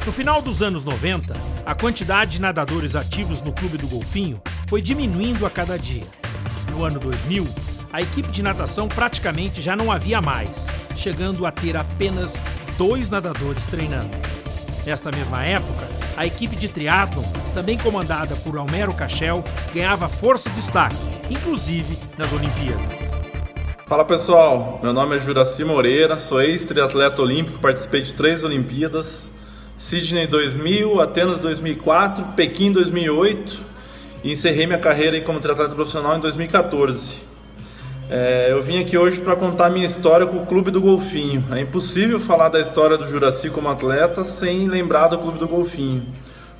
No final dos anos 90, a quantidade de nadadores ativos no Clube do Golfinho foi diminuindo a cada dia. No ano 2000, a equipe de natação praticamente já não havia mais, chegando a ter apenas 2 nadadores treinando. Nesta mesma época, a equipe de triatlon, também comandada por Almero Cachel, ganhava força e destaque, inclusive nas Olimpíadas. Fala pessoal, meu nome é Juraci Moreira, sou ex-triatleta olímpico, participei de 3 Olimpíadas, Sydney 2000, Atenas 2004, Pequim 2008 e encerrei minha carreira como triatleta profissional em 2014. Eu vim aqui hoje para contar minha história com o Clube do Golfinho. É impossível falar da história do Juraci como atleta sem lembrar do Clube do Golfinho.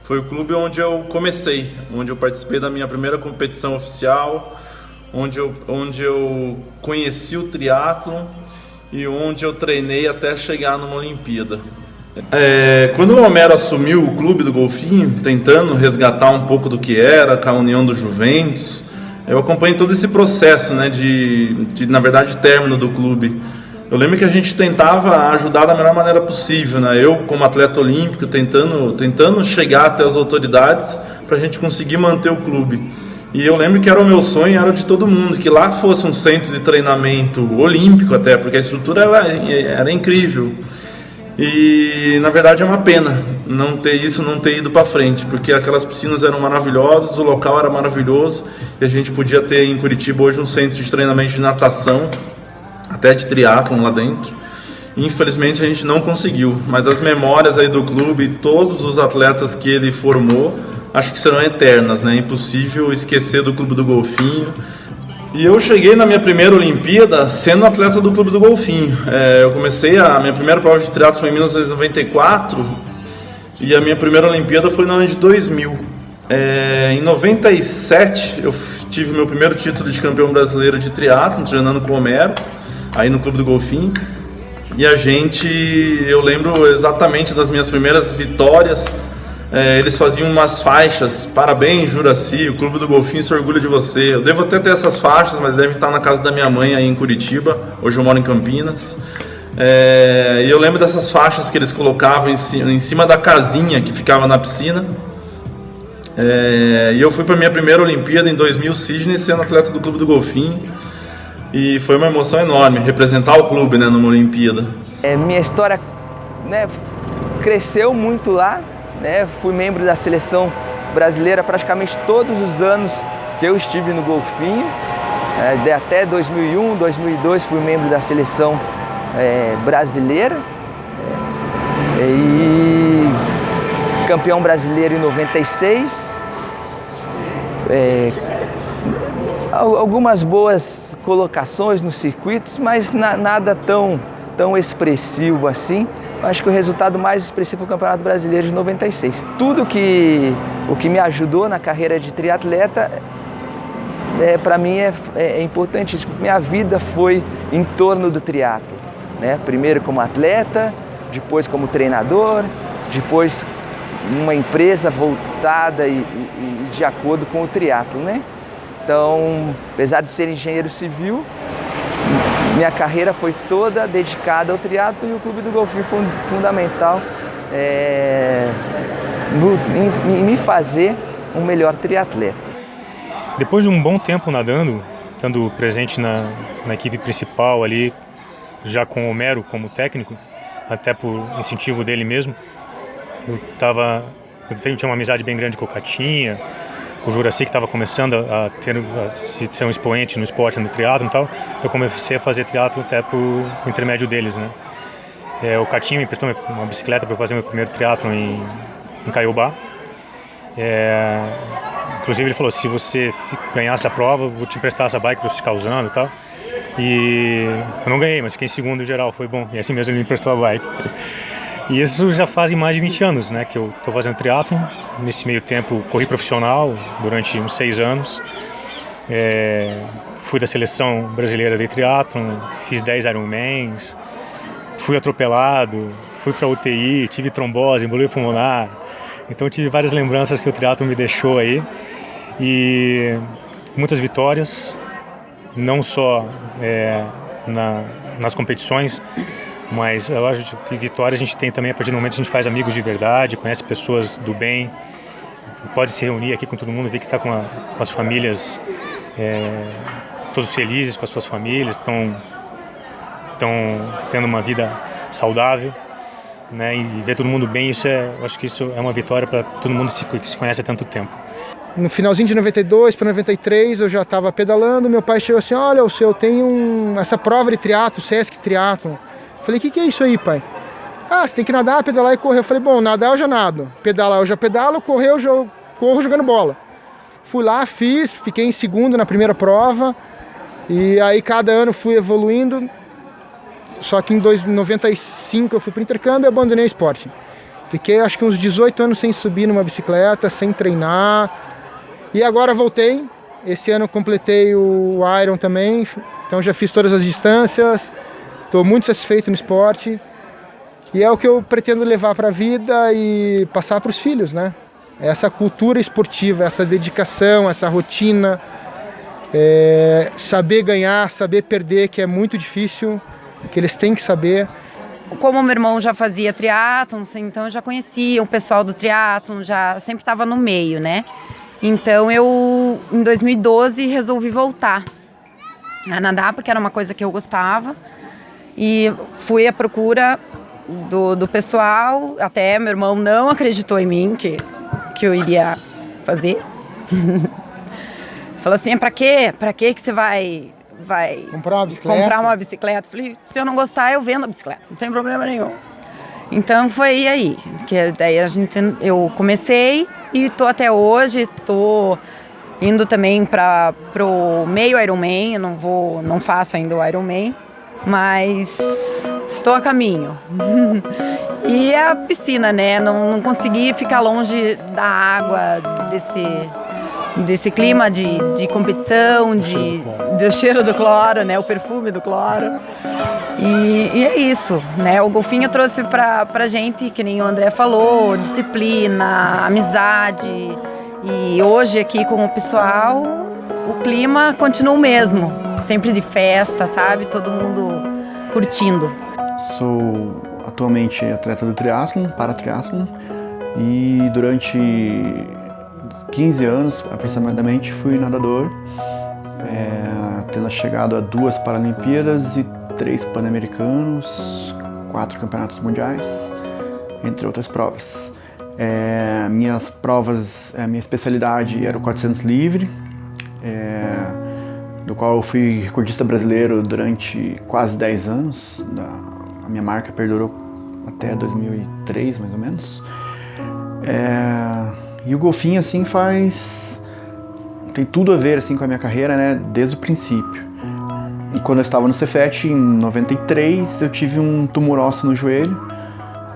Foi o clube onde eu comecei, onde eu participei da minha primeira competição oficial, onde eu conheci o triatlon e onde eu treinei até chegar numa Olimpíada. Quando o Homero assumiu o Clube do Golfinho, tentando resgatar um pouco do que era com a união do Juventus, eu acompanhei todo esse processo, né, na verdade, término do clube. Eu lembro que a gente tentava ajudar da melhor maneira possível, né? Eu, como atleta olímpico, tentando chegar até as autoridades para a gente conseguir manter o clube. E eu lembro que era o meu sonho, era de todo mundo, que lá fosse um centro de treinamento olímpico até, porque a estrutura era incrível. E na verdade é uma pena não ter ido para frente, porque aquelas piscinas eram maravilhosas, o local era maravilhoso e a gente podia ter em Curitiba hoje um centro de treinamento de natação, até de triatlon lá dentro. Infelizmente a gente não conseguiu, mas as memórias aí do clube, todos os atletas que ele formou, acho que serão eternas, né? É impossível esquecer do Clube do Golfinho. E eu cheguei na minha primeira Olimpíada sendo atleta do Clube do Golfinho. Eu comecei a minha primeira prova de triatlo foi em 1994 e a minha primeira Olimpíada foi no ano de 2000. Em 97 eu tive meu primeiro título de campeão brasileiro de triatlo, treinando com o Homero, aí no Clube do Golfinho. E eu lembro exatamente das minhas primeiras vitórias. Eles faziam umas faixas: parabéns Juraci, o Clube do Golfinho se orgulha de você. Eu devo até ter essas faixas, mas devem estar na casa da minha mãe aí em Curitiba. Hoje eu moro em Campinas. E eu lembro dessas faixas que eles colocavam em cima da casinha que ficava na piscina. E eu fui para minha primeira Olimpíada em 2000, Sydney, sendo atleta do Clube do Golfinho. E foi uma emoção enorme representar o clube, né, numa Olimpíada. Minha história, né, cresceu muito lá. Fui membro da seleção brasileira praticamente todos os anos que eu estive no Golfinho. Até 2001, 2002 fui membro da seleção brasileira. E campeão brasileiro em 96. Algumas boas colocações nos circuitos, mas nada tão expressivo assim. Acho que o resultado mais expressivo foi o Campeonato Brasileiro de 96. Tudo o que me ajudou na carreira de triatleta, para mim é importantíssimo. Minha vida foi em torno do triatlo, né? Primeiro como atleta, depois como treinador, depois numa empresa voltada e de acordo com o triatlo, né? Então, apesar de ser engenheiro civil, minha carreira foi toda dedicada ao triatlo e o Clube do Golfinho foi fundamental em me fazer um melhor triatleta. Depois de um bom tempo nadando, estando presente na equipe principal ali, já com o Homero como técnico, até por incentivo dele mesmo, eu tinha uma amizade bem grande com o Catinha, o Juraci, que estava começando a ser um expoente no esporte, no triatlo e tal. Eu comecei a fazer triatlo até por intermédio deles, né? O Catinho me emprestou uma bicicleta para fazer meu primeiro triatlo em Caiobá. Inclusive ele falou: se você ganhar essa prova, eu vou te emprestar essa bike para você ficar usando e tal. E eu não ganhei, mas fiquei em segundo geral, foi bom. E assim mesmo ele me emprestou a bike. E isso já fazem mais de 20 anos, né, que eu estou fazendo triatlon. Nesse meio tempo corri profissional durante uns 6 anos. Fui da seleção brasileira de triatlon, fiz 10 Ironmans, fui atropelado, fui para UTI, tive trombose, embolia pulmonar. Então tive várias lembranças que o triatlon me deixou aí. E muitas vitórias, não só nas competições, Mas eu acho que Vitória a gente tem também, a partir do momento que a gente faz amigos de verdade, conhece pessoas do bem, pode se reunir aqui com todo mundo, ver que está com as famílias, todos felizes com as suas famílias, estão tendo uma vida saudável, né? E ver todo mundo bem, eu acho que isso é uma vitória para todo mundo que se conhece há tanto tempo. No finalzinho de 92 para 93 eu já estava pedalando, meu pai chegou assim, olha, eu tenho essa prova de triatlo, Sesc Triathlon. Falei, o que é isso aí, pai? Ah, você tem que nadar, pedalar e correr. Eu falei, bom, nadar eu já nado, pedalar eu já pedalo, correr eu já corro jogando bola. Fui lá, fiquei em segundo na primeira prova e aí cada ano fui evoluindo. Só que em 95 eu fui para o intercâmbio e abandonei o esporte. Fiquei acho que uns 18 anos sem subir numa bicicleta, sem treinar. E agora voltei. Esse ano eu completei o Iron também, então já fiz todas as distâncias. Estou muito satisfeito no esporte e é o que eu pretendo levar para a vida e passar para os filhos, né? Essa cultura esportiva, essa dedicação, essa rotina, saber ganhar, saber perder, que é muito difícil, que eles têm que saber. Como meu irmão já fazia triatlon, então eu já conhecia o pessoal do triatlon, já sempre estava no meio, né? Então eu, em 2012, resolvi voltar a nadar, porque era uma coisa que eu gostava. E fui à procura do pessoal, até meu irmão não acreditou em mim que eu iria fazer. Falou assim, pra quê? Pra quê que você vai comprar uma bicicleta? Falei, se eu não gostar, eu vendo a bicicleta, não tem problema nenhum. Então foi aí, que daí eu comecei e tô até hoje, tô indo também pro meio Ironman, eu não faço ainda o Ironman. Mas estou a caminho. E a piscina, né? Não consegui ficar longe da água, desse clima de competição, do cheiro do cloro, né? O perfume do cloro. E é isso, né? O golfinho trouxe pra gente, que nem o André falou, disciplina, amizade. E hoje aqui com o pessoal, o clima continua o mesmo. Sempre de festa, sabe? Todo mundo curtindo. Sou atualmente atleta do triatlon, para-triatlon, e durante 15 anos, aproximadamente, fui nadador, tendo chegado a 2 Paralimpíadas e 3 Pan-Americanos, 4 Campeonatos Mundiais, entre outras provas. Minhas provas, minha especialidade era o 400 livre, do qual eu fui recordista brasileiro durante quase 10 anos. A minha marca perdurou até 2003, mais ou menos. E o golfinho, assim, tem tudo a ver, assim, com a minha carreira, né, desde o princípio. E quando eu estava no Cefet, em 93, eu tive um tumor ósseo no joelho,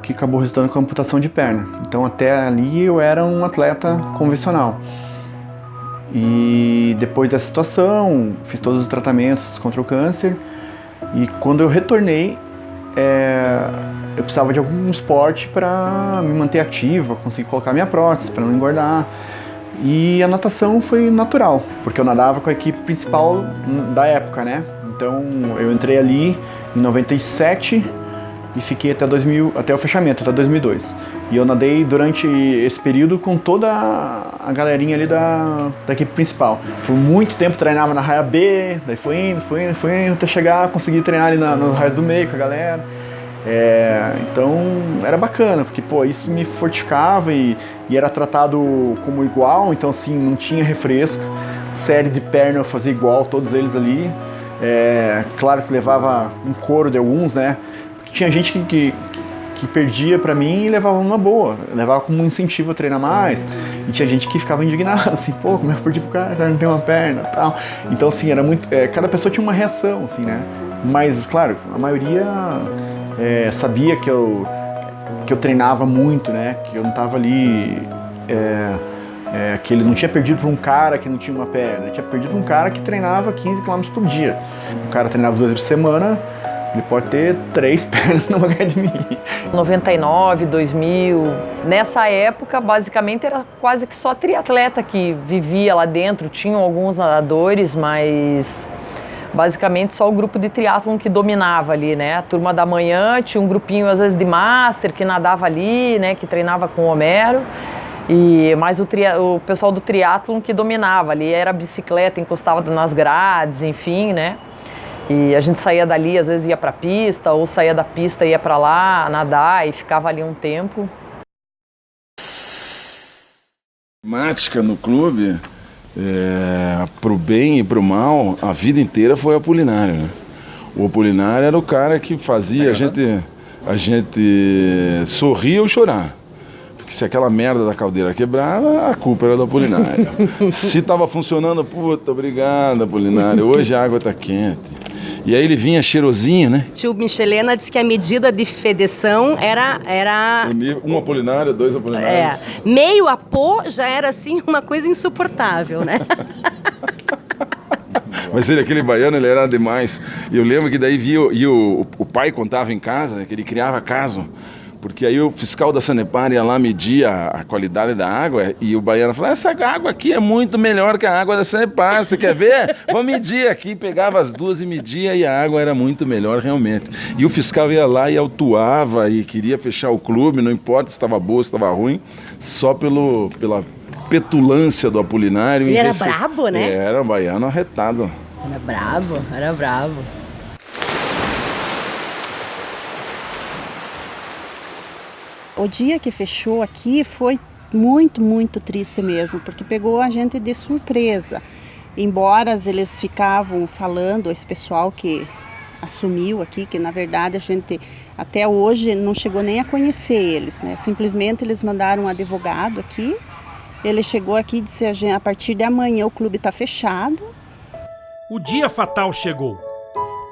que acabou resultando com a amputação de perna. Então, até ali, eu era um atleta convencional. E depois dessa situação, fiz todos os tratamentos contra o câncer. E quando eu retornei, eu precisava de algum esporte para me manter ativo, para conseguir colocar minha prótese, para não engordar. E a natação foi natural, porque eu nadava com a equipe principal da época, né? Então eu entrei ali em 97 e fiquei até o fechamento, até 2002. E eu nadei durante esse período com toda a galerinha ali da equipe principal. Por muito tempo treinava na raia B, daí foi indo, até chegar, conseguir treinar ali nos raios do meio com a galera. Então era bacana, porque isso me fortificava e era tratado como igual, então assim, não tinha refresco. Série de perna eu fazia igual, todos eles ali. Claro que levava um couro de alguns, né? Porque tinha gente que perdia pra mim e levava uma boa, levava como um incentivo a treinar mais, e tinha gente que ficava indignada, assim, como eu perdi pro cara não tem uma perna e tal. Então, assim, era muito, cada pessoa tinha uma reação, assim, né, mas, claro, a maioria sabia que eu treinava muito, né, que eu não tava ali, que ele não tinha perdido pra um cara que não tinha uma perna, ele tinha perdido pra um cara que treinava 15 km por dia. O cara treinava 2 vezes por semana, ele pode ter 3 pernas numa academia. 99, 2000, nessa época, basicamente, era quase que só triatleta que vivia lá dentro. Tinham alguns nadadores, mas basicamente só o grupo de triatlon que dominava ali, né? A turma da manhã tinha um grupinho às vezes de master que nadava ali, né? Que treinava com o Homero. E mais o pessoal do triatlon que dominava ali, era bicicleta, encostava nas grades, enfim, né? E a gente saía dali, às vezes ia pra pista, ou saía da pista e ia pra lá nadar e ficava ali um tempo. Temática no clube, pro bem e pro mal, a vida inteira foi Apolinário, né? O Apolinário era o cara que fazia a gente sorrir ou chorar. Porque se aquela merda da caldeira quebrava, a culpa era do Apolinário. Se tava funcionando, puta, obrigado, Apolinário, hoje a água tá quente. E aí ele vinha cheirosinho, né? Tio Michelena disse que a medida de fedeção era... Um Apolinário, 2 Apolinários. Meio apô já era, assim, uma coisa insuportável, né? Mas aquele baiano, ele era demais. E eu lembro que daí o pai contava em casa, que ele criava caso. Porque aí o fiscal da Sanepar ia lá medir a qualidade da água e o baiano falava, essa água aqui é muito melhor que a água da Sanepar, você quer ver? Vamos medir aqui. Pegava as duas e media e a água era muito melhor realmente. E o fiscal ia lá e autuava e queria fechar o clube, não importa se estava boa, se estava ruim, só pela petulância do Apolinário. Ele era brabo, né? Era um baiano arretado. Era bravo. O dia que fechou aqui foi muito, muito triste mesmo, porque pegou a gente de surpresa. Embora eles ficavam falando, esse pessoal que assumiu aqui, que na verdade a gente até hoje não chegou nem a conhecer eles, né? Simplesmente eles mandaram um advogado aqui, ele chegou aqui e disse, a partir de amanhã o clube está fechado. O dia fatal chegou.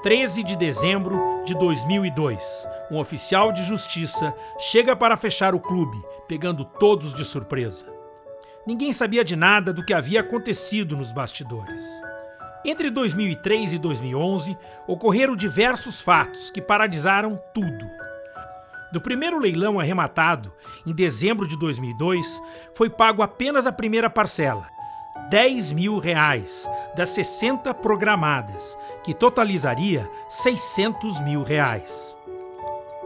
13 de dezembro de 2002, um oficial de justiça chega para fechar o clube, pegando todos de surpresa. Ninguém sabia de nada do que havia acontecido nos bastidores. Entre 2003 e 2011, ocorreram diversos fatos que paralisaram tudo. Do primeiro leilão arrematado, em dezembro de 2002, foi pago apenas a primeira parcela, R$10 mil das 60 programadas, que totalizaria R$600 mil.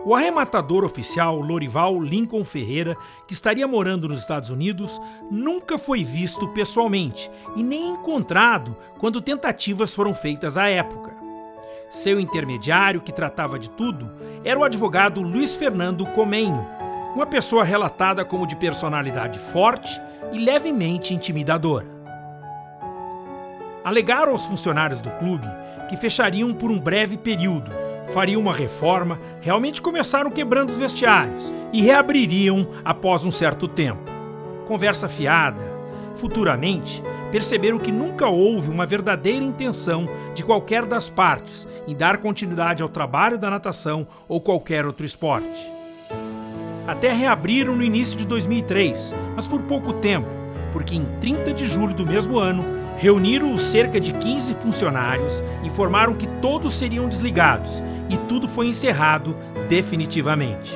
O arrematador oficial Lorival Lincoln Ferreira, que estaria morando nos Estados Unidos, nunca foi visto pessoalmente e nem encontrado quando tentativas foram feitas à época. Seu intermediário, que tratava de tudo, era o advogado Luiz Fernando Comenho, uma pessoa relatada como de personalidade forte e levemente intimidadora. Alegaram aos funcionários do clube que fechariam por um breve período, fariam uma reforma, realmente começaram quebrando os vestiários e reabririam após um certo tempo. Conversa fiada. Futuramente, perceberam que nunca houve uma verdadeira intenção de qualquer das partes em dar continuidade ao trabalho da natação ou qualquer outro esporte. Até reabriram no início de 2003, mas por pouco tempo, porque em 30 de julho do mesmo ano, reuniram os cerca de 15 funcionários, informaram que todos seriam desligados e tudo foi encerrado definitivamente.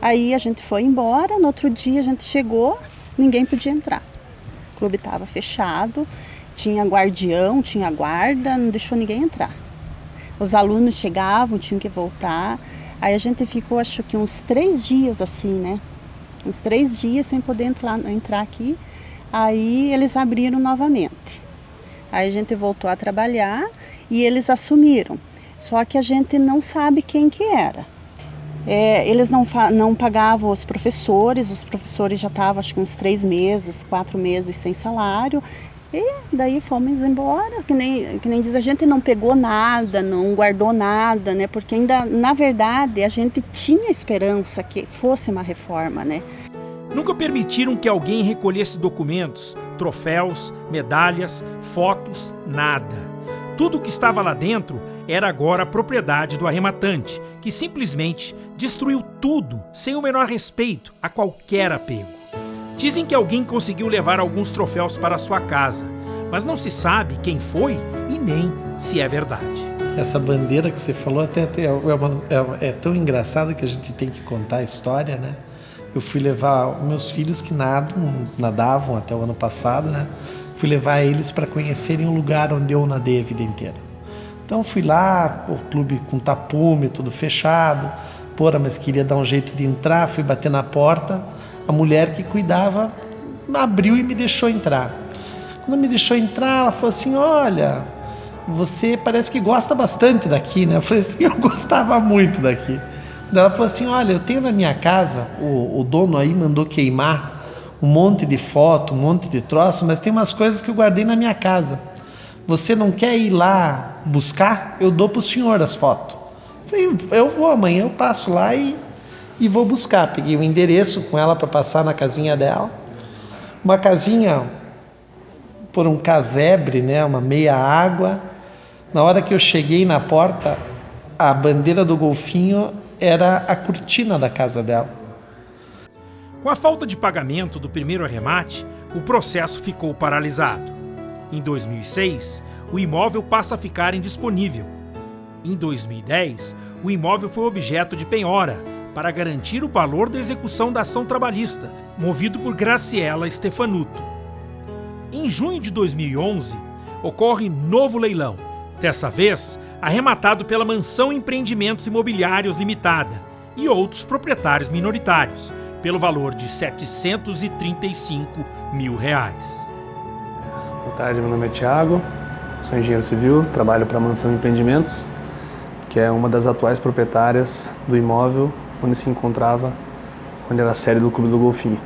Aí a gente foi embora, no outro dia a gente chegou, ninguém podia entrar. O clube estava fechado, tinha guardião, tinha guarda, não deixou ninguém entrar. Os alunos chegavam, tinham que voltar. Aí a gente ficou, acho que uns 3 dias assim, né? Uns 3 dias sem poder entrar aqui. Aí eles abriram novamente. Aí a gente voltou a trabalhar e eles assumiram. Só que a gente não sabe quem que era. Eles não pagavam os professores já estavam acho que uns 3 meses, 4 meses sem salário. E daí fomos embora, que nem diz, a gente não pegou nada, não guardou nada, né? Porque ainda, na verdade, a gente tinha esperança que fosse uma reforma, né? Nunca permitiram que alguém recolhesse documentos, troféus, medalhas, fotos, nada. Tudo que estava lá dentro era agora propriedade do arrematante, que simplesmente destruiu tudo sem o menor respeito a qualquer apego. Dizem que alguém conseguiu levar alguns troféus para sua casa, mas não se sabe quem foi e nem se é verdade. Essa bandeira que você falou até é tão engraçada que a gente tem que contar a história, né? Eu fui levar meus filhos que nadavam até o ano passado, né? Fui levar eles para conhecerem o lugar onde eu nadei a vida inteira. Então fui lá, o clube com tapume, tudo fechado. Porra, mas queria dar um jeito de entrar, fui bater na porta. A mulher que cuidava abriu e me deixou entrar. Quando me deixou entrar, ela falou assim, olha, você parece que gosta bastante daqui, né? Eu falei assim, eu gostava muito daqui. Ela falou assim, olha, eu tenho na minha casa, o dono aí mandou queimar um monte de foto, um monte de troço, mas tem umas coisas que eu guardei na minha casa. Você não quer ir lá buscar? Eu dou pro senhor as fotos. Eu falei, eu vou, amanhã eu passo lá e vou buscar. Peguei o endereço com ela para passar na casinha dela. Uma casinha por um casebre, né, uma meia água. Na hora que eu cheguei na porta, a bandeira do golfinho era a cortina da casa dela. Com a falta de pagamento do primeiro arremate, o processo ficou paralisado. Em 2006, o imóvel passa a ficar indisponível. Em 2010, o imóvel foi objeto de penhora para garantir o valor da execução da ação trabalhista, movido por Graciela Stefanuto. Em junho de 2011, ocorre novo leilão, dessa vez arrematado pela Mansão Empreendimentos Imobiliários Limitada e outros proprietários minoritários, pelo valor de R$ 735 mil. Boa tarde, meu nome é Thiago, sou engenheiro civil, trabalho para a Mansão Empreendimentos, que é uma das atuais proprietárias do imóvel onde se encontrava, onde era a sede do Clube do Golfinho.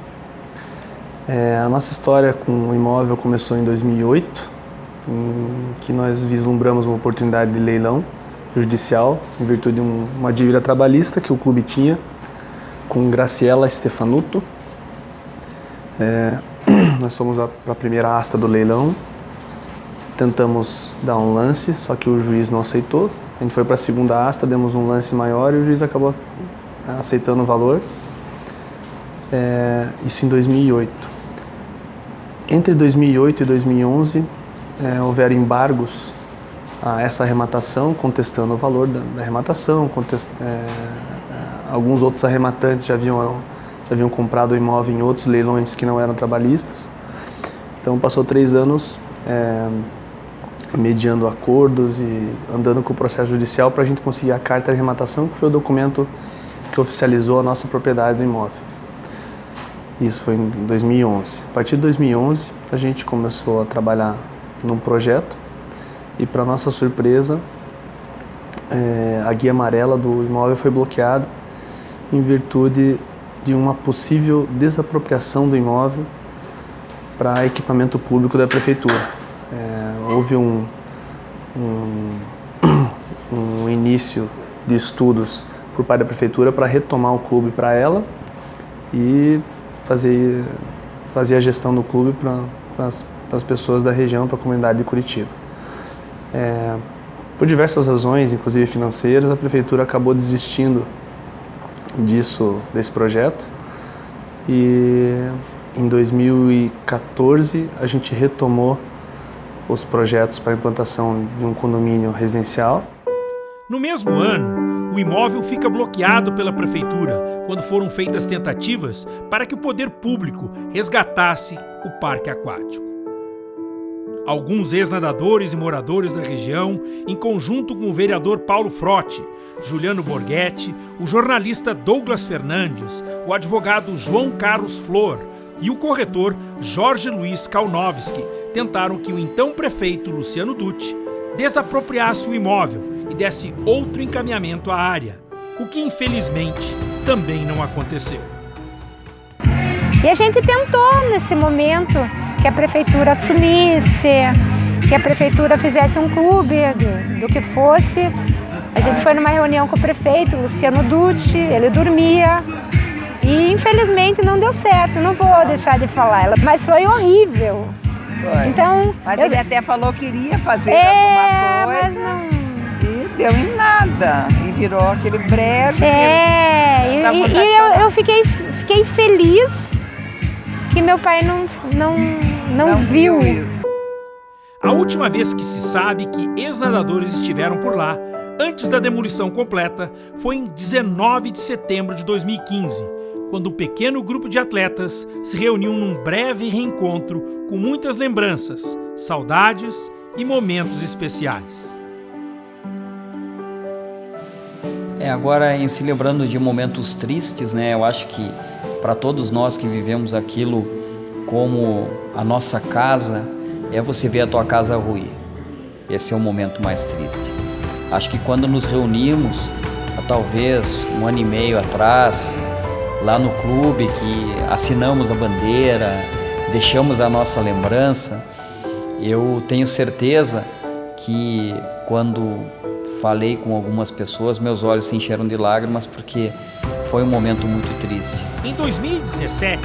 A nossa história com o imóvel começou em 2008, em que nós vislumbramos uma oportunidade de leilão judicial, em virtude de uma dívida trabalhista que o clube tinha com Graciela Stefanuto. Nós fomos para a primeira asta do leilão, tentamos dar um lance, só que o juiz não aceitou. A gente foi para a segunda asta, demos um lance maior e o juiz acabou aceitando o valor. Isso em 2008. Entre 2008 e 2011, houveram embargos a essa arrematação, contestando o valor da arrematação. Alguns outros arrematantes já haviam comprado o imóvel em outros leilões que não eram trabalhistas. Então passou 3 anos mediando acordos e andando com o processo judicial para a gente conseguir a carta de arrematação, que foi o documento que oficializou a nossa propriedade do imóvel. Isso foi em 2011. A partir de 2011, a gente começou a trabalhar num projeto e, para nossa surpresa, a guia amarela do imóvel foi bloqueada em virtude de uma possível desapropriação do imóvel para equipamento público da prefeitura. Houve um início de estudos por parte da prefeitura para retomar o clube para ela e fazer a gestão do clube para as pessoas da região, para a comunidade de Curitiba. Por diversas razões, inclusive financeiras, a prefeitura acabou desistindo desse projeto, e em 2014 a gente retomou os projetos para a implantação de um condomínio residencial. No mesmo ano, o imóvel fica bloqueado pela prefeitura quando foram feitas tentativas para que o poder público resgatasse o parque aquático. Alguns ex-nadadores e moradores da região, em conjunto com o vereador Paulo Frotti, Juliano Borghetti, o jornalista Douglas Fernandes, o advogado João Carlos Flor e o corretor Jorge Luiz Kalnowski, tentaram que o então prefeito Luciano Dutti desapropriasse o imóvel e desse outro encaminhamento à área, o que infelizmente também não aconteceu. E a gente tentou nesse momento que a prefeitura assumisse, que a prefeitura fizesse um clube do que fosse. A gente foi numa reunião com o prefeito Luciano Dutti, ele dormia e infelizmente não deu certo, não vou deixar de falar, mas foi horrível. Foi. Então, mas ele até falou que iria fazer alguma coisa, mas não... e deu em nada, e virou aquele brejo. Eu fiquei feliz que meu pai não viu isso. A última vez que se sabe que ex-nadadores estiveram por lá, antes da demolição completa, foi em 19 de setembro de 2015, quando um pequeno grupo de atletas se reuniu num breve reencontro com muitas lembranças, saudades e momentos especiais. Agora, em se lembrando de momentos tristes, né, eu acho que para todos nós que vivemos aquilo como a nossa casa, é você ver a tua casa ruir. Esse é o momento mais triste. Acho que quando nos reunimos, há talvez 1 ano e meio atrás, lá no clube, que assinamos a bandeira, deixamos a nossa lembrança, eu tenho certeza que quando falei com algumas pessoas, meus olhos se encheram de lágrimas, porque foi um momento muito triste. Em 2017,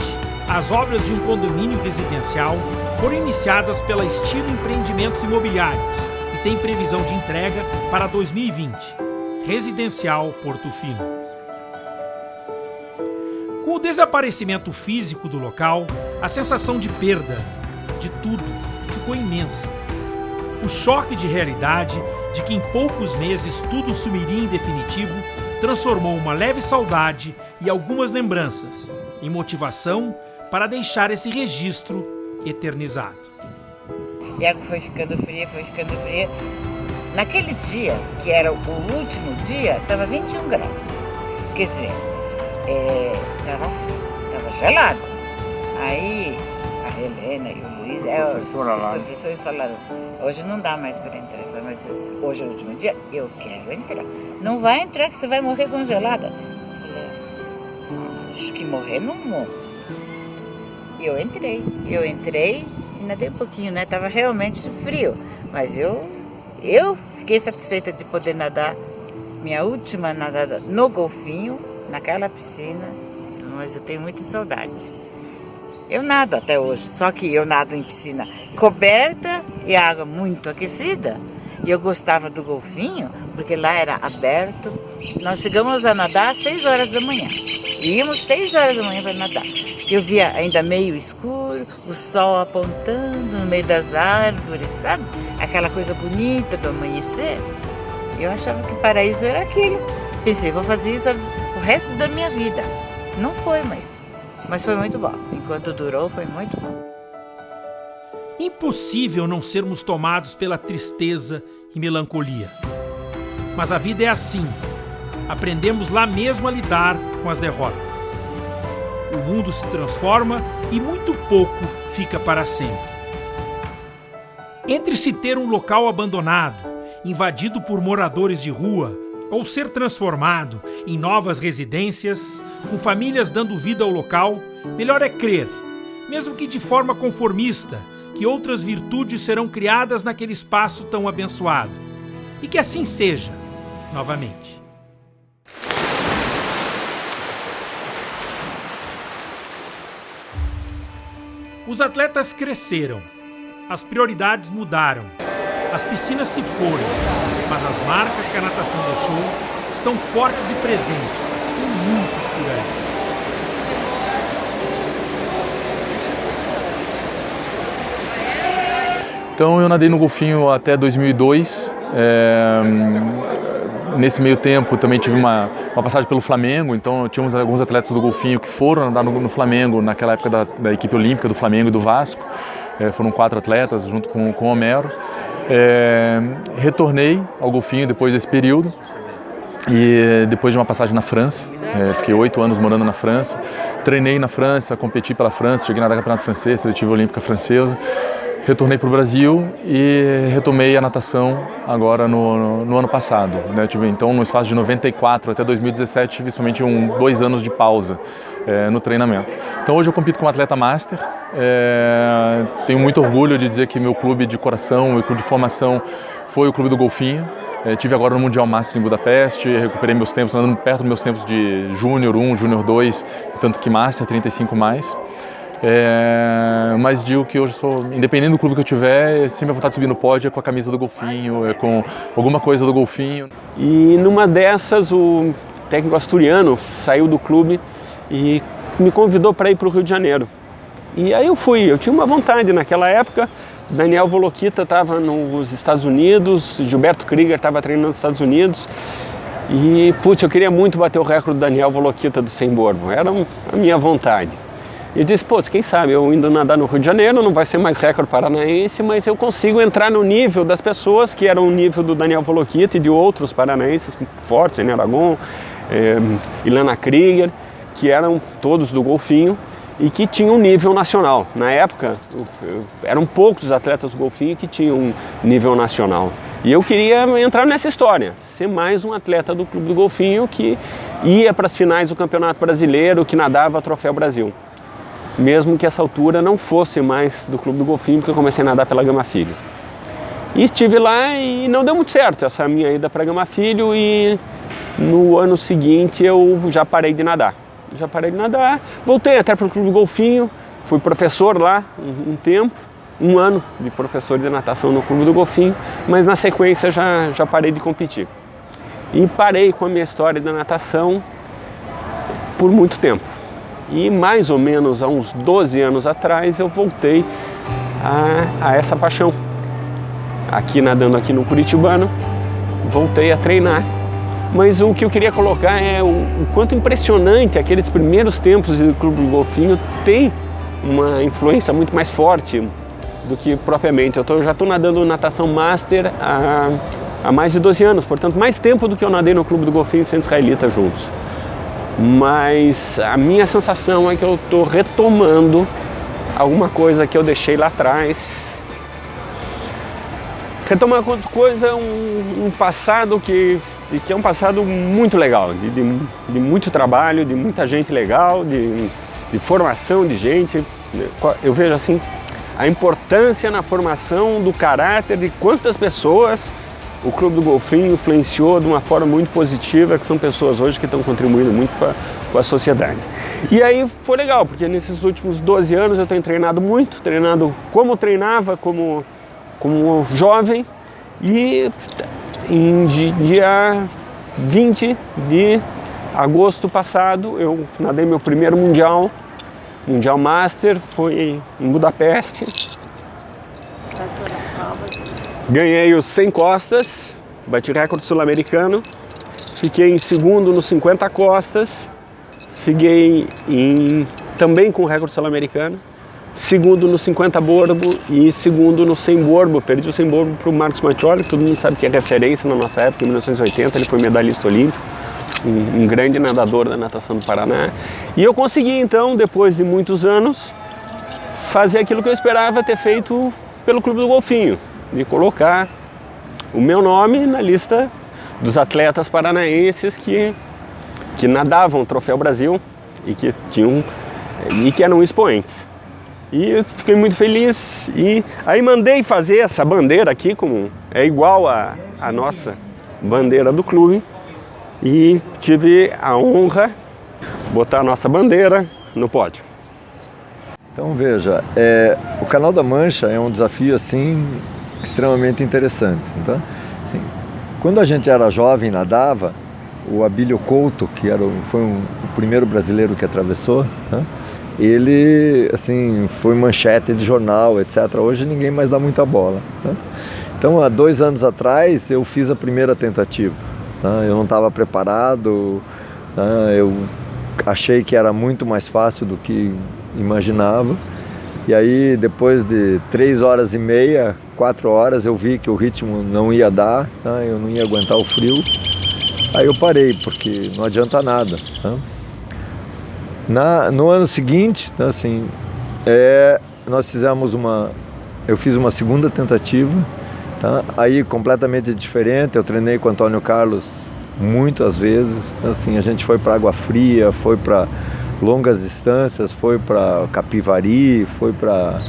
as obras de um condomínio residencial foram iniciadas pela Estilo Empreendimentos Imobiliários e tem previsão de entrega para 2020. Residencial Porto Fino. Com o desaparecimento físico do local, a sensação de perda de tudo ficou imensa. O choque de realidade de que em poucos meses tudo sumiria em definitivo transformou uma leve saudade e algumas lembranças em motivação para deixar esse registro eternizado. E a água foi ficando fria. Naquele dia, que era o último dia, estava 21 graus. Quer dizer, estava gelado. Aí a Helena e o Luiz, os professores falaram, hoje não dá mais para entrar. Eu falei, mas hoje é o último dia, eu quero entrar. Não vai entrar que você vai morrer congelada. Eu falei, acho que morrer não morro. E eu entrei e nadei um pouquinho, né? Tava realmente frio, mas eu fiquei satisfeita de poder nadar minha última nadada no golfinho, naquela piscina, mas eu tenho muita saudade. Eu nado até hoje, só que eu nado em piscina coberta e água muito aquecida. E eu gostava do golfinho, porque lá era aberto. Nós chegamos a nadar às 6 horas da manhã. Íamos 6 horas da manhã para nadar. Eu via ainda meio escuro, o sol apontando no meio das árvores, sabe? Aquela coisa bonita do amanhecer. Eu achava que o paraíso era aquilo. Pensei, vou fazer isso o resto da minha vida. Não foi, mas foi muito bom. Enquanto durou, foi muito bom. Impossível não sermos tomados pela tristeza e melancolia. Mas a vida é assim. Aprendemos lá mesmo a lidar com as derrotas. O mundo se transforma e muito pouco fica para sempre. Entre se ter um local abandonado, invadido por moradores de rua, ou ser transformado em novas residências, com famílias dando vida ao local, melhor é crer, mesmo que de forma conformista, que outras virtudes serão criadas naquele espaço tão abençoado. E que assim seja, novamente. Os atletas cresceram, as prioridades mudaram, as piscinas se foram, mas as marcas que a natação deixou estão fortes e presentes, e muitos por aí. Então eu nadei no golfinho até 2002, nesse meio tempo também tive uma passagem pelo Flamengo, então tínhamos alguns atletas do golfinho que foram nadar no Flamengo naquela época da equipe olímpica do Flamengo e do Vasco, foram 4 atletas junto com o Homero. Retornei ao golfinho depois desse período e depois de uma passagem na França, fiquei 8 anos morando na França, treinei na França, competi pela França, cheguei a nadar campeonato francês, seletiva olímpica francesa. Retornei para o Brasil e retomei a natação agora no ano passado. Né? Tive, então, no espaço de 94 até 2017, tive somente 2 anos de pausa no treinamento. Então hoje eu compito como atleta master. Tenho muito orgulho de dizer que meu clube de coração, meu clube de formação foi o Clube do Golfinho. Tive agora no Mundial Master em Budapeste, recuperei meus tempos, andando perto dos meus tempos de Júnior 1, Júnior 2, tanto que Master 35+. Mas digo que hoje sou, independente do clube que eu tiver, sempre a vontade de subir no pódio é com a camisa do golfinho, com alguma coisa do golfinho. E numa dessas o técnico asturiano saiu do clube e me convidou para ir para o Rio de Janeiro. E aí eu fui, eu tinha uma vontade naquela época. Daniel Volokita estava nos Estados Unidos, Gilberto Krieger estava treinando nos Estados Unidos. E, putz, eu queria muito bater o recorde do Daniel Volokita do 100 borbo, era a minha vontade. E eu disse, pô, quem sabe, eu indo nadar no Rio de Janeiro, não vai ser mais recorde paranaense, mas eu consigo entrar no nível das pessoas, que era o nível do Daniel Volokita e de outros paranaenses fortes, Enio Aragon, Ilana Krieger, que eram todos do golfinho e que tinham um nível nacional. Na época, eram poucos os atletas do golfinho que tinham um nível nacional. E eu queria entrar nessa história, ser mais um atleta do Clube do Golfinho que ia para as finais do Campeonato Brasileiro, que nadava Troféu Brasil. Mesmo que essa altura não fosse mais do Clube do Golfinho, porque eu comecei a nadar pela Gama Filho. E estive lá e não deu muito certo essa minha ida para a Gama Filho, e no ano seguinte eu já parei de nadar. Voltei até para o Clube do Golfinho, fui professor lá um tempo, um ano de professor de natação no Clube do Golfinho, mas na sequência já parei de competir. E parei com a minha história da natação por muito tempo. E mais ou menos há uns 12 anos atrás eu voltei a essa paixão. Aqui nadando aqui no Curitibano, voltei a treinar. Mas o que eu queria colocar é o quanto impressionante aqueles primeiros tempos do Clube do Golfinho tem uma influência muito mais forte do que propriamente. Eu já estou nadando natação master há mais de 12 anos, portanto mais tempo do que eu nadei no Clube do Golfinho e Centro Israelita juntos. Mas a minha sensação é que eu estou retomando alguma coisa que eu deixei lá atrás. Retomar alguma coisa, um passado que é um passado muito legal, de muito trabalho, de muita gente legal, de formação de gente. Eu vejo assim a importância na formação do caráter de quantas pessoas o Clube do Golfinho influenciou de uma forma muito positiva, que são pessoas hoje que estão contribuindo muito com a sociedade. E aí foi legal, porque nesses últimos 12 anos eu tenho treinado muito, treinado como treinava, como jovem, e em dia 20 de agosto passado eu nadei meu primeiro Mundial Master, foi em Budapeste. Quais foram as provas? Ganhei os 100 costas, bati recorde sul-americano, fiquei em segundo nos 50 costas, fiquei também com recorde sul-americano, segundo no 50 borbo e segundo no 100 borbo. Perdi o 100 borbo para o Marcos Maccioli, que todo mundo sabe que é referência na nossa época, em 1980, ele foi medalhista olímpico, um grande nadador da natação do Paraná. E eu consegui então, depois de muitos anos, fazer aquilo que eu esperava ter feito pelo Clube do Golfinho, de colocar o meu nome na lista dos atletas paranaenses que nadavam o Troféu Brasil e que eram expoentes. E eu fiquei muito feliz e aí mandei fazer essa bandeira aqui, como é igual à nossa bandeira do clube, e tive a honra de botar a nossa bandeira no pódio. Então veja, o Canal da Mancha é um desafio assim extremamente interessante. Então, assim, quando a gente era jovem e nadava, o Abílio Couto, que foi o primeiro brasileiro que atravessou, tá? Ele assim, foi manchete de jornal, etc. Hoje ninguém mais dá muita bola. Tá? Então há 2 anos atrás eu fiz a primeira tentativa. Tá? Eu não estava preparado, tá? Eu achei que era muito mais fácil do que imaginava. E aí depois de 3 horas e meia, 4 horas, eu vi que o ritmo não ia dar, tá? Eu não ia aguentar o frio. Aí eu parei, porque não adianta nada. Tá? No ano seguinte, tá, assim, nós eu fiz uma segunda tentativa, tá? Aí completamente diferente. Eu treinei com o Antônio Carlos muitas vezes, tá? Assim, a gente foi para Água Fria, foi para longas distâncias, foi para Capivari, foi para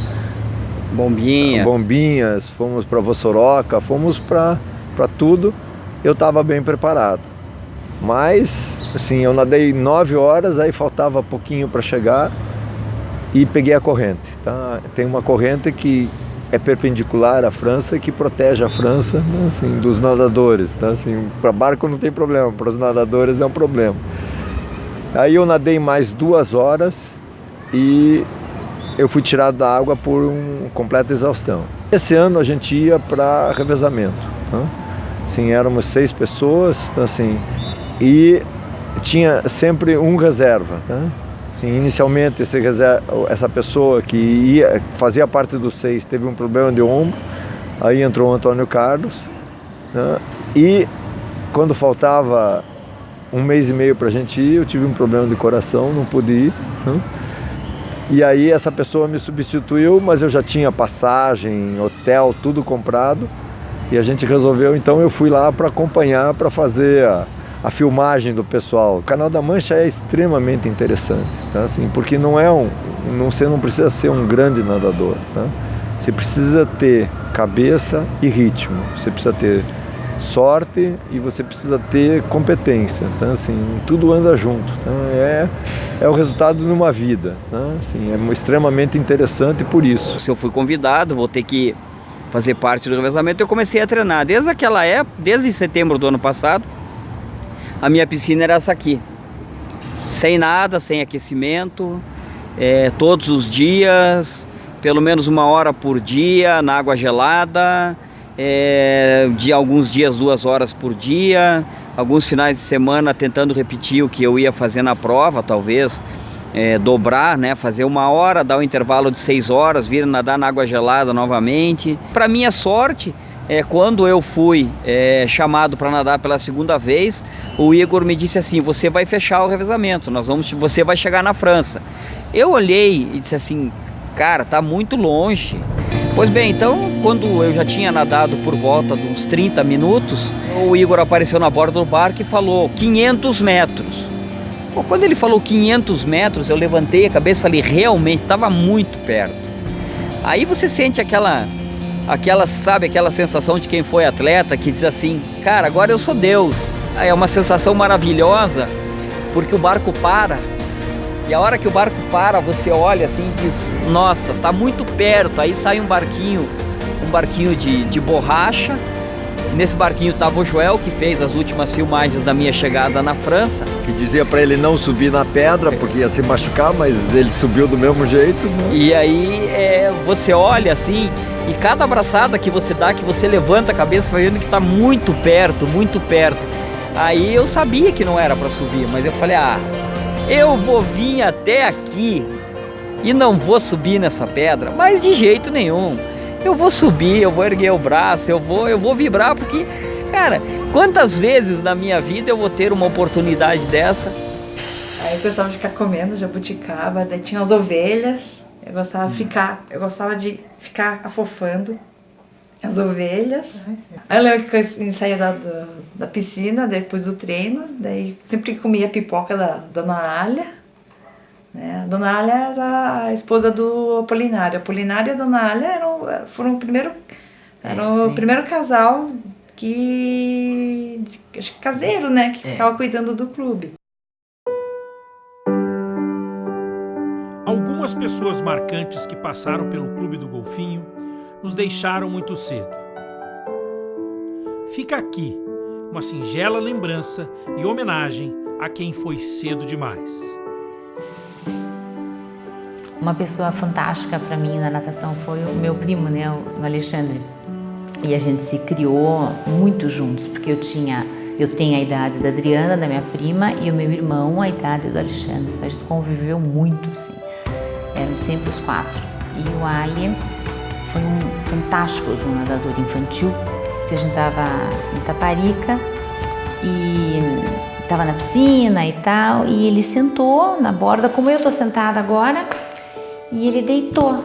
Bombinhas, fomos para Vossoroca, fomos para tudo. Eu estava bem preparado, mas assim, eu nadei 9 horas, aí faltava pouquinho para chegar e peguei a corrente, tá? Tem uma corrente que é perpendicular à França, que protege a França, né, assim, dos nadadores, tá? Assim, para barco não tem problema, para os nadadores é um problema. Aí eu nadei mais 2 horas e eu fui tirado da água por uma completa exaustão. Esse ano a gente ia para revezamento, tá? Assim, éramos 6 pessoas, tá? Assim, e tinha sempre um reserva, tá? Assim, inicialmente, essa pessoa que fazia parte dos 6 teve um problema de ombro, aí entrou o Antônio Carlos, né? E quando faltava 1 mês e meio para a gente ir, eu tive um problema de coração, não pude ir, né? E aí essa pessoa me substituiu, mas eu já tinha passagem, hotel, tudo comprado, e a gente resolveu, então eu fui lá para acompanhar, para fazer a filmagem do pessoal. O Canal da Mancha é extremamente interessante, tá? Assim, porque você não precisa ser um grande nadador, tá? Você precisa ter cabeça e ritmo, você precisa ter sorte e você precisa ter competência, tá? Assim, tudo anda junto, tá? É o resultado de uma vida, tá? Assim, é extremamente interessante por isso. Se eu fui convidado, vou ter que fazer parte do revezamento. Eu comecei a treinar desde aquela época, desde setembro do ano passado. A minha piscina era essa aqui, sem nada, sem aquecimento, todos os dias, pelo menos 1 hora por dia na água gelada, de alguns dias 2 horas por dia, alguns finais de semana tentando repetir o que eu ia fazer na prova, talvez dobrar, né, fazer 1 hora, dar um intervalo de 6 horas, vir nadar na água gelada novamente. Para minha sorte, quando eu fui chamado para nadar pela 2ª vez, o Igor me disse assim: você vai fechar o revezamento, você vai chegar na França. Eu olhei e disse assim: cara, tá muito longe. Pois bem, então quando eu já tinha nadado por volta de uns 30 minutos, o Igor apareceu na borda do barco e falou 500 metros. Pô, quando ele falou 500 metros, eu levantei a cabeça e falei: realmente, estava muito perto. Aí você sente aquela sensação de quem foi atleta, que diz assim: cara, agora eu sou Deus. É uma sensação maravilhosa, porque o barco para, e a hora que o barco para, você olha assim e diz: nossa, tá muito perto. Aí sai um barquinho de borracha. Nesse barquinho estava o Joel, que fez as últimas filmagens da minha chegada na França. Que dizia para ele não subir na pedra, porque ia se machucar, mas ele subiu do mesmo jeito, né? E aí você olha assim, e cada abraçada que você dá, que você levanta a cabeça, vai vendo que está muito perto, muito perto. Aí eu sabia que não era para subir, mas eu falei: eu vou vir até aqui e não vou subir nessa pedra, mas de jeito nenhum. Eu vou subir, eu vou erguer o braço, eu vou vibrar, porque, cara, quantas vezes na minha vida eu vou ter uma oportunidade dessa? Aí eu gostava de ficar comendo jabuticaba, daí tinha as ovelhas, eu gostava de ficar afofando as ovelhas. Aí eu lembro que eu saía da piscina depois do treino, daí sempre comia pipoca da Dona Alia. A Dona Alia era a esposa do Apolinário. A Apolinário e a Dona Alia foram o primeiro casal acho que caseiro, né, que ficava cuidando do clube. Algumas pessoas marcantes que passaram pelo Clube do Golfinho nos deixaram muito cedo. Fica aqui uma singela lembrança e homenagem a quem foi cedo demais. Uma pessoa fantástica para mim na natação foi o meu primo, né, o Alexandre. E a gente se criou muito juntos, porque eu tenho a idade da Adriana, da minha prima, e o meu irmão a idade do Alexandre. A gente conviveu muito, assim. Éramos sempre os 4. E o Ali foi um fantástico de um nadador infantil, porque a gente estava em Taparica e estava na piscina e tal, e ele sentou na borda, como eu estou sentada agora, e ele deitou.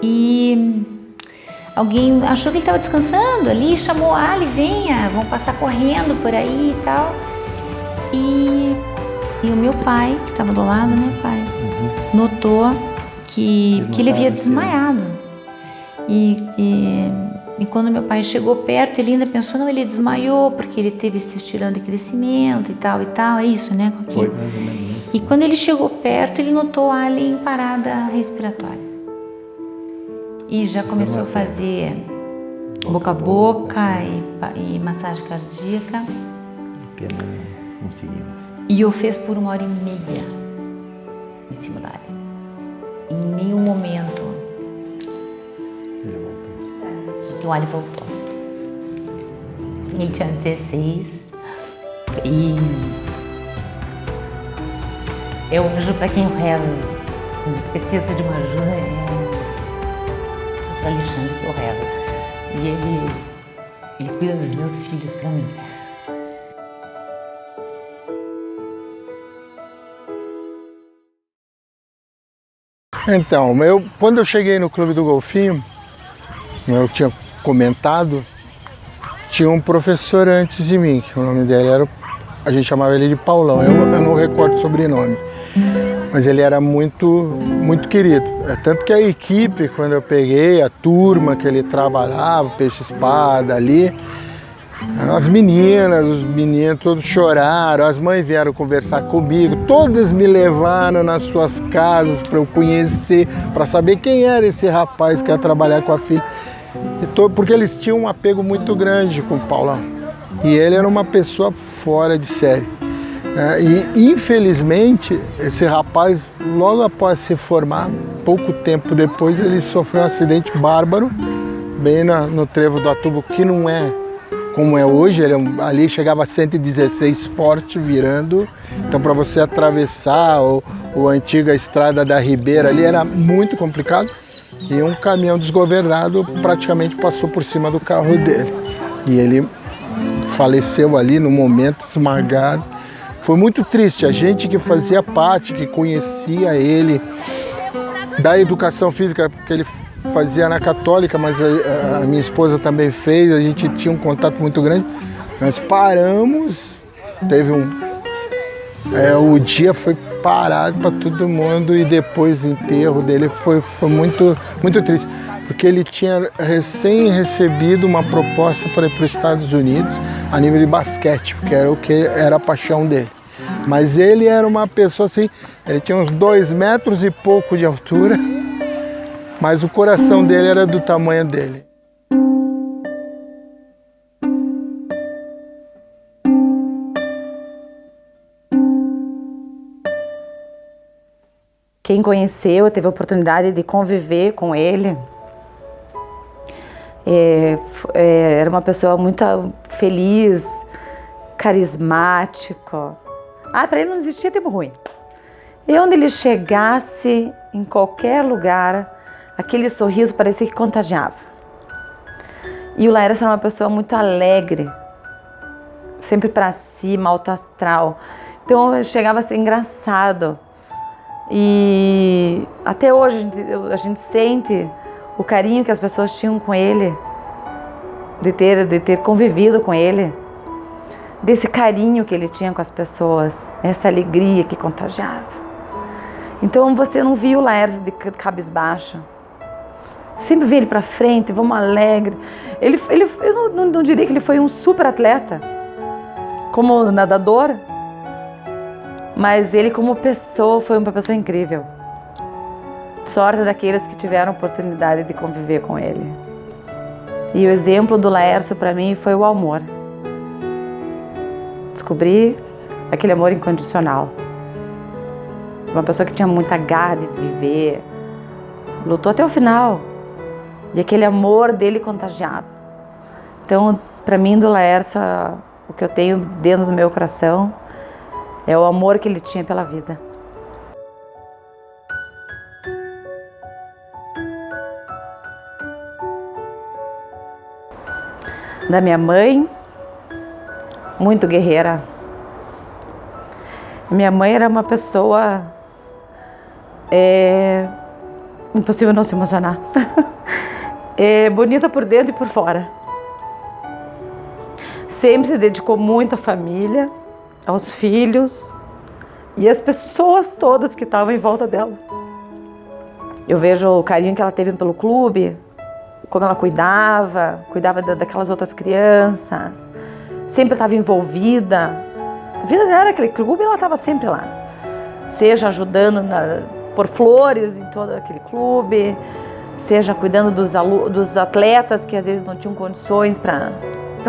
E alguém achou que ele estava descansando ali, chamou: Ali, venha, vão passar correndo por aí e tal. E o meu pai, que estava do lado, meu pai, notou que ele havia desmaiado. E quando meu pai chegou perto, ele ainda pensou: não, ele desmaiou porque ele teve esse estirão de crescimento e tal, é isso, né? Foi mais ou menos isso. E quando ele chegou perto, ele notou Ali em parada respiratória. E já começou a fazer boca a boca e massagem cardíaca. Pena não conseguimos. E eu fiz por 1 hora e meia em cima da área. Em nenhum momento o Ali voltou. Ele tinha 16 e É o anjo para quem eu rezo. Quando precisa de uma ajuda, é o Alexandre que eu rezo. E ele cuida dos meus filhos para mim. Então, quando eu cheguei no Clube do Golfinho, eu tinha comentado, tinha um professor antes de mim, que o nome dele era, a gente chamava ele de Paulão, eu não recordo o sobrenome, mas ele era muito querido. Tanto que a equipe, quando eu peguei, a turma que ele trabalhava, peixe-espada ali, as meninas, os meninos todos choraram, as mães vieram conversar comigo, todas me levaram nas suas casas para eu conhecer, para saber quem era esse rapaz que ia trabalhar com a filha. Porque eles tinham um apego muito grande com o Paulão. E ele era uma pessoa fora de série. E infelizmente, esse rapaz, logo após se formar, pouco tempo depois, ele sofreu um acidente bárbaro, bem no trevo do Atubo, que não é como é hoje, ali chegava a 116 forte virando, então para você atravessar a antiga estrada da Ribeira ali era muito complicado, e um caminhão desgovernado praticamente passou por cima do carro dele, e ele faleceu ali no momento, esmagado. Foi muito triste, a gente que fazia parte, que conhecia ele, da educação física que ele fazia na Católica, mas a minha esposa também fez, a gente tinha um contato muito grande. Nós paramos, teve o dia foi parado para todo mundo e depois o enterro dele foi muito triste, porque ele tinha recém recebido uma proposta para ir para os Estados Unidos a nível de basquete, porque era o que era a paixão dele. Mas ele era uma pessoa assim, ele tinha uns 2 metros e pouco de altura, mas o coração dele era do tamanho dele. Quem conheceu, teve a oportunidade de conviver com ele, era uma pessoa muito feliz, carismático. Para ele não existia tempo ruim. E onde ele chegasse, em qualquer lugar, aquele sorriso parecia que contagiava. E o Laércio era uma pessoa muito alegre, sempre para cima, alto astral. Então chegava a ser engraçado. E até hoje a gente sente o carinho que as pessoas tinham com ele, de ter convivido com ele, desse carinho que ele tinha com as pessoas, essa alegria que contagiava. Então você não viu o Laércio de cabisbaixo. Sempre vi ele para frente, vamos alegre. Eu não diria que ele foi um super atleta, como nadador, mas ele como pessoa foi uma pessoa incrível. Sorte daqueles que tiveram a oportunidade de conviver com ele. E o exemplo do Laércio para mim foi o amor. Descobri aquele amor incondicional. Uma pessoa que tinha muita garra de viver, lutou até o final. E aquele amor dele contagiava. Então, para mim, do Laércio, o que eu tenho dentro do meu coração é o amor que ele tinha pela vida. Da minha mãe, muito guerreira. Minha mãe era uma pessoa impossível não se emocionar. Bonita por dentro e por fora. Sempre se dedicou muito à família, aos filhos e às pessoas todas que estavam em volta dela. Eu vejo o carinho que ela teve pelo clube, como ela cuidava daquelas outras crianças, sempre estava envolvida. A vida dela era aquele clube e ela estava sempre lá, seja ajudando por flores em todo aquele clube, seja cuidando dos atletas que às vezes não tinham condições para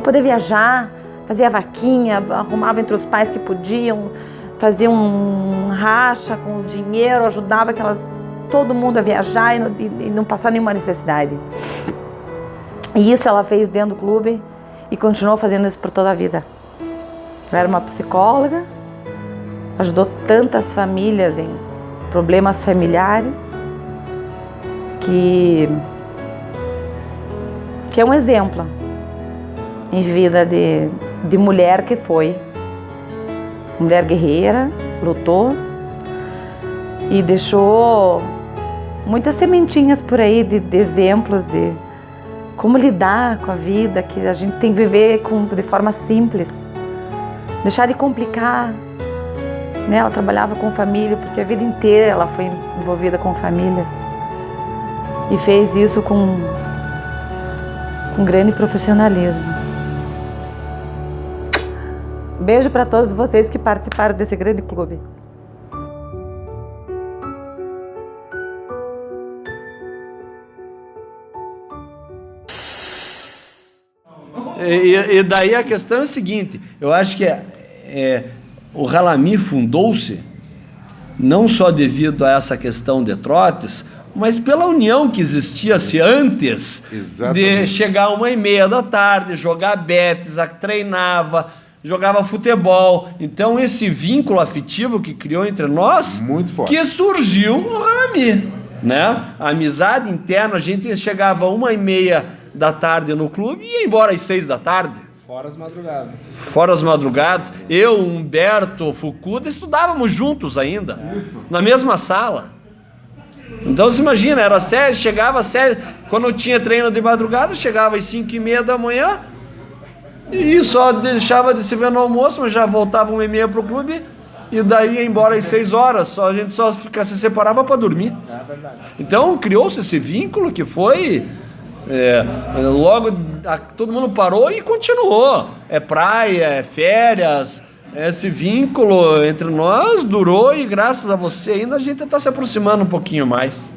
poder viajar, fazia vaquinha, arrumava entre os pais que podiam, fazia um racha com o dinheiro, ajudava todo mundo a viajar e não passar nenhuma necessidade. E isso ela fez dentro do clube e continuou fazendo isso por toda a vida. Ela era uma psicóloga ajudou tantas famílias em problemas familiares, que é um exemplo em vida de mulher que foi. Mulher guerreira, lutou e deixou muitas sementinhas por aí de exemplos de como lidar com a vida, que a gente tem que viver de forma simples, deixar de complicar. Né? Ela trabalhava com família, porque a vida inteira ela foi envolvida com famílias e fez isso com grande profissionalismo. Beijo para todos vocês que participaram desse grande clube. E daí a questão é a seguinte, eu acho que o Ralami fundou-se não só devido a essa questão de trotes, mas pela união que existia-se antes de chegar 1h30 da tarde, jogar betes, treinava, jogava futebol. Então esse vínculo afetivo que criou entre nós, muito forte, que surgiu no Ralami, né? A amizade interna, a gente chegava 1h30 da tarde no clube e ia embora às 6 da tarde. Fora as madrugadas. Fora as madrugadas. Eu, Humberto, Fukuda, estudávamos juntos ainda, na mesma sala. Então você imagina, era 7, chegava às 7, quando eu tinha treino de madrugada, chegava às 5h30 da manhã e só deixava de se ver no almoço, mas já voltava 1h30 pro clube e daí ia embora às 6 horas, a gente só se separava para dormir. É verdade. Então criou-se esse vínculo que foi... logo todo mundo parou e continuou. É praia, é férias, esse vínculo entre nós durou e graças a você ainda a gente está se aproximando um pouquinho mais.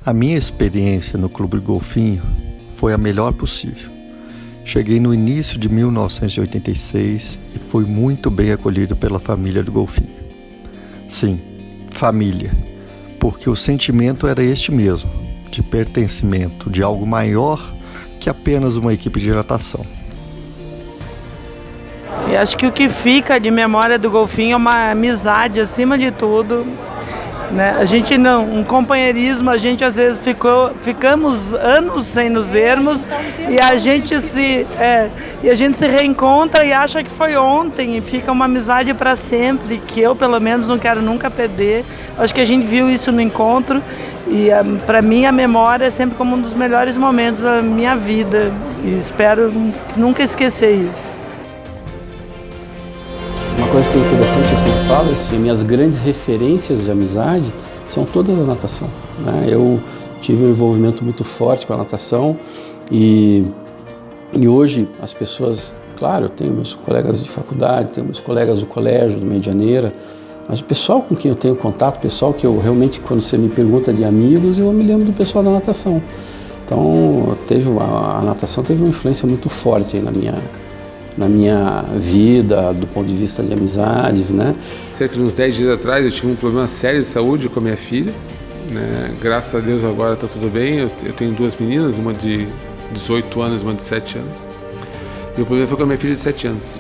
A minha experiência no Clube Golfinho foi a melhor possível. Cheguei no início de 1986 e fui muito bem acolhido pela família do Golfinho. Sim, família, porque o sentimento era este mesmo, de pertencimento, de algo maior que apenas uma equipe de natação. E acho que o que fica de memória do Golfinho é uma amizade acima de tudo, né? A gente um companheirismo, a gente às vezes ficamos anos sem nos vermos e a gente se reencontra e acha que foi ontem e fica uma amizade para sempre, que eu pelo menos não quero nunca perder. Acho que a gente viu isso no encontro e para mim a memória é sempre como um dos melhores momentos da minha vida e espero nunca esquecer isso. Uma coisa que é interessante, eu sempre falo, assim, minhas grandes referências de amizade são todas da natação, né? Eu tive um envolvimento muito forte com a natação e hoje as pessoas, claro, eu tenho meus colegas de faculdade, tenho meus colegas do colégio, do Medianeira, mas o pessoal com quem eu tenho contato, o pessoal que eu realmente, quando você me pergunta de amigos, eu me lembro do pessoal da natação. Então, a natação teve uma influência muito forte aí na minha vida, do ponto de vista de amizade, né? Cerca de uns 10 dias atrás eu tive um problema sério de saúde com a minha filha, né? Graças a Deus agora está tudo bem, eu tenho duas meninas, uma de 18 anos e uma de 7 anos. E o problema foi com a minha filha de 7 anos.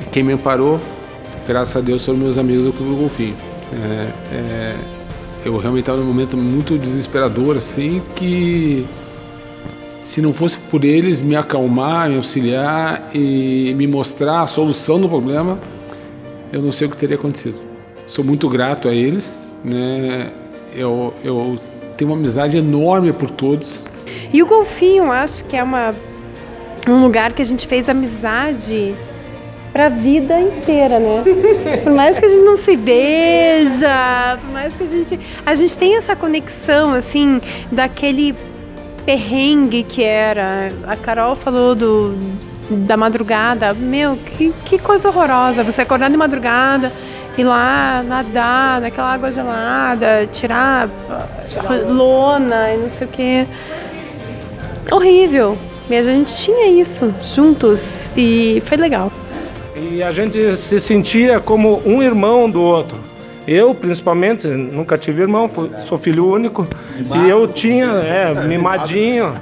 E quem me amparou, graças a Deus, foram meus amigos do Clube do Golfinho. Eu realmente estava num momento muito desesperador, assim, que se não fosse por eles me acalmar, me auxiliar e me mostrar a solução do problema, eu não sei o que teria acontecido. Sou muito grato a eles, né? Eu tenho uma amizade enorme por todos. E o Golfinho, eu acho que é um lugar que a gente fez amizade para a vida inteira, né? Por mais que a gente não se veja, por mais que a gente tem essa conexão, assim, daquele perrengue que era. A Carol falou da madrugada. Meu, que coisa horrorosa. Você acordar de madrugada, ir lá nadar naquela água gelada, tirar lona e não sei o quê. Horrível. Mas a gente tinha isso juntos e foi legal. E a gente se sentia como um irmão do outro. Eu, principalmente, nunca tive irmão, sou filho único. Mimado, e eu tinha, mimadinho.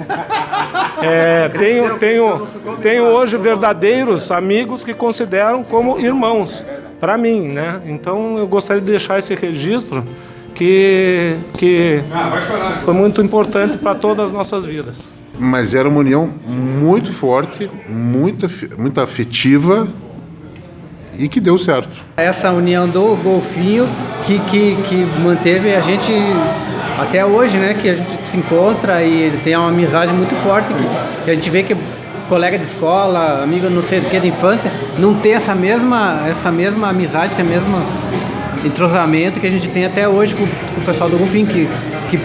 Tenho hoje verdadeiros amigos que consideram como irmãos, para mim, né? Então eu gostaria de deixar esse registro que foi muito importante para todas as nossas vidas. Mas era uma união muito forte, muito afetiva e que deu certo. Essa união do golfinho que manteve a gente até hoje, né? Que a gente se encontra e tem uma amizade muito forte. Que a gente vê que colega de escola, amigo não sei do que da infância, não tem essa mesma amizade, esse mesmo entrosamento que a gente tem até hoje com o pessoal do golfinho, que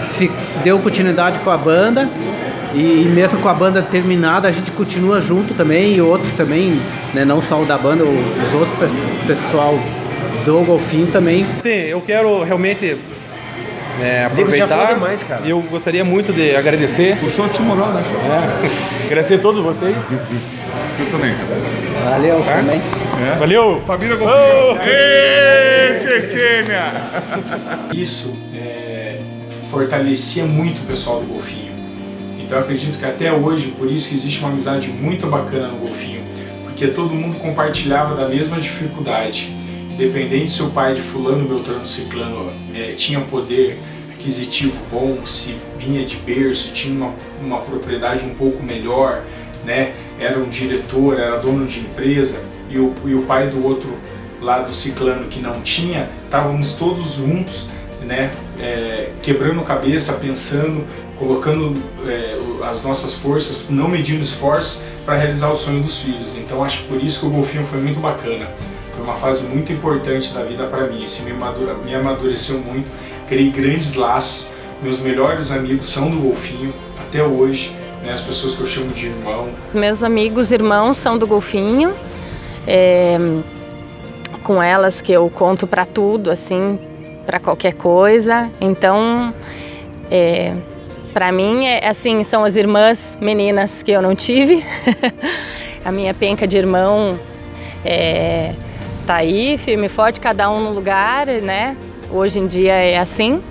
se deu continuidade com a banda. E mesmo com a banda terminada, a gente continua junto também, e outros também, né, não só o da banda, os outros pessoal do golfinho também. Sim, eu quero realmente aproveitar. Já falou demais, cara. Eu gostaria muito de agradecer. O show te morou, né? Agradecer a todos vocês. Você também, cara. Valeu, também. Valeu! Família Golfinho! Êêê, Tchetchênia! Isso fortalecia muito o pessoal do golfinho. Então eu acredito que até hoje, por isso que existe uma amizade muito bacana no golfinho, porque todo mundo compartilhava da mesma dificuldade. Independente se o pai de fulano, beltrano, ciclano tinha poder aquisitivo bom, se vinha de berço, tinha uma propriedade um pouco melhor, né? Era um diretor, era dono de empresa, e o pai do outro lado, ciclano, que não tinha, estávamos todos juntos, né? Quebrando cabeça, pensando, colocando as nossas forças, não medindo esforço para realizar o sonho dos filhos. Então acho que por isso que o golfinho foi muito bacana. Foi uma fase muito importante da vida para mim. Isso me amadureceu muito, criei grandes laços. Meus melhores amigos são do golfinho até hoje, né? As pessoas que eu chamo de irmão. Meus amigos irmãos são do golfinho. Com elas que eu conto para tudo, assim, para qualquer coisa. Então, para mim, assim, são as irmãs meninas que eu não tive. A minha penca de irmão tá aí, firme e forte, cada um no lugar, né? Hoje em dia é assim.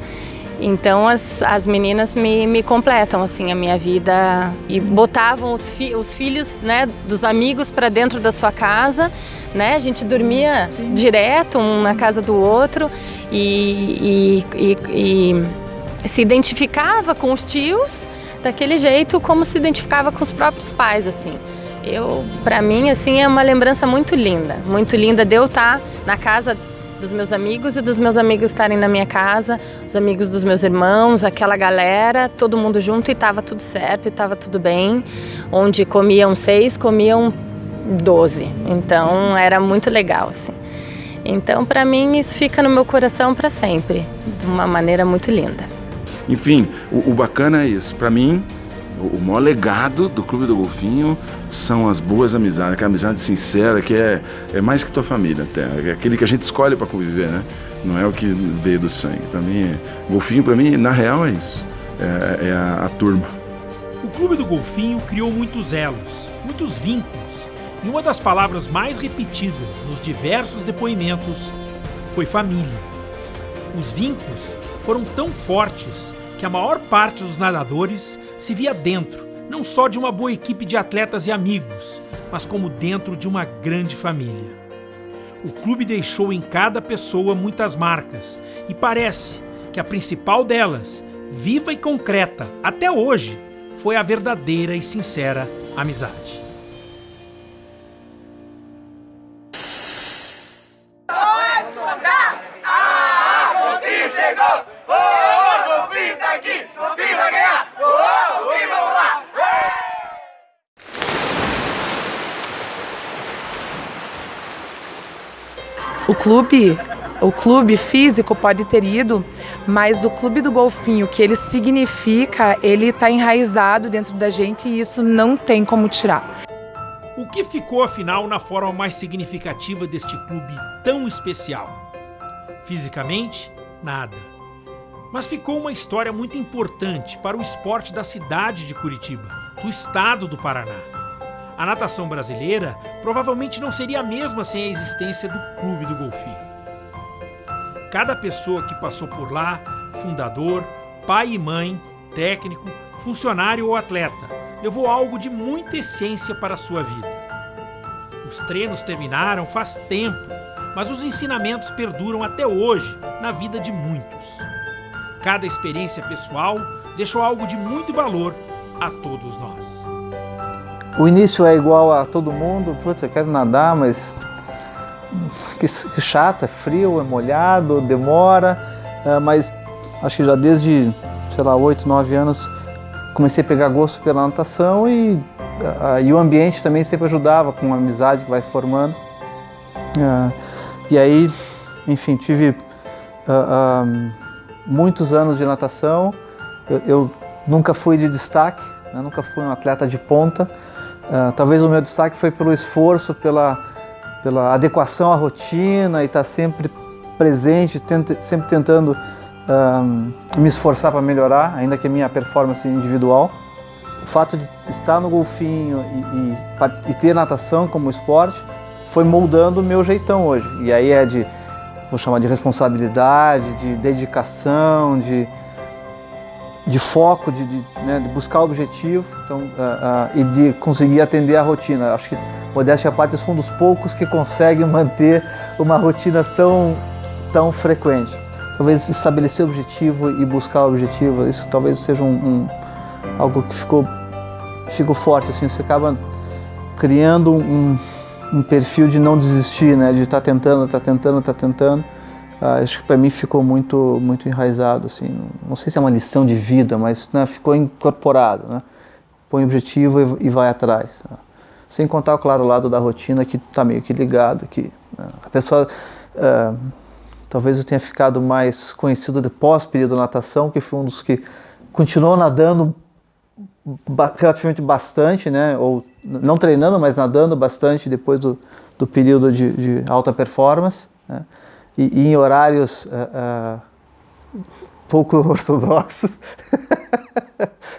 Então as meninas me completam, assim, a minha vida. E botavam os filhos, né, dos amigos para dentro da sua casa, né? A gente dormia direto, um na casa do outro, e se identificava com os tios daquele jeito como se identificava com os próprios pais, assim. Para mim, assim, é uma lembrança muito linda de eu estar na casa dos meus amigos e dos meus amigos estarem na minha casa, os amigos dos meus irmãos, aquela galera, todo mundo junto, e estava tudo certo, e estava tudo bem. Onde comiam 6, comiam 12. Então, era muito legal, assim. Então, para mim, isso fica no meu coração para sempre, de uma maneira muito linda. Enfim, o bacana é isso. Para mim, o maior legado do Clube do Golfinho são as boas amizades, aquela amizade sincera que é mais que tua família até. É aquele que a gente escolhe para conviver, né? Não é o que veio do sangue. Para mim, Golfinho, para mim, na real, é isso. É a turma. O Clube do Golfinho criou muitos elos, muitos vínculos. E uma das palavras mais repetidas nos diversos depoimentos foi família. Os vínculos foram tão fortes que a maior parte dos nadadores se via dentro, não só de uma boa equipe de atletas e amigos, mas como dentro de uma grande família. O clube deixou em cada pessoa muitas marcas, e parece que a principal delas, viva e concreta até hoje, foi a verdadeira e sincera amizade. O clube físico pode ter ido, mas o Clube do Golfinho, que ele significa, ele está enraizado dentro da gente e isso não tem como tirar. O que ficou, afinal, na forma mais significativa deste clube tão especial? Fisicamente, nada. Mas ficou uma história muito importante para o esporte da cidade de Curitiba, do estado do Paraná. A natação brasileira provavelmente não seria a mesma sem a existência do Clube do Golfinho. Cada pessoa que passou por lá, fundador, pai e mãe, técnico, funcionário ou atleta, levou algo de muita essência para a sua vida. Os treinos terminaram faz tempo, mas os ensinamentos perduram até hoje na vida de muitos. Cada experiência pessoal deixou algo de muito valor a todos nós. O início é igual a todo mundo, putz, eu quero nadar, mas que chato, é frio, é molhado, demora, mas acho que já desde, sei lá, 8, 9 anos comecei a pegar gosto pela natação e o ambiente também sempre ajudava com a amizade que vai formando. E aí, enfim, tive muitos anos de natação. Eu nunca fui de destaque, né? Nunca fui um atleta de ponta. Talvez o meu destaque foi pelo esforço, pela adequação à rotina e estar sempre presente, sempre tentando me esforçar para melhorar, ainda que a minha performance individual. O fato de estar no golfinho e ter natação como esporte foi moldando o meu jeitão hoje. E aí vou chamar de responsabilidade, de dedicação, de foco, de buscar o objetivo, então, e de conseguir atender a rotina. Acho que, modéstia à parte, sou um dos poucos que conseguem manter uma rotina tão frequente. Talvez estabelecer o objetivo e buscar o objetivo, isso talvez seja algo que ficou forte, assim, você acaba criando um perfil de não desistir, né, de estar tentando. Acho que para mim ficou muito enraizado, assim. Não sei se é uma lição de vida, mas, né, ficou incorporado, né? Põe o objetivo e vai atrás. Né? Sem contar, claro, o lado da rotina que está meio que ligado, que, né, a pessoa talvez eu tenha ficado mais conhecido de pós-período de natação, que foi um dos que continuou nadando relativamente bastante, né? Ou não treinando, mas nadando bastante depois do período de alta performance, né? E em horários pouco ortodoxos.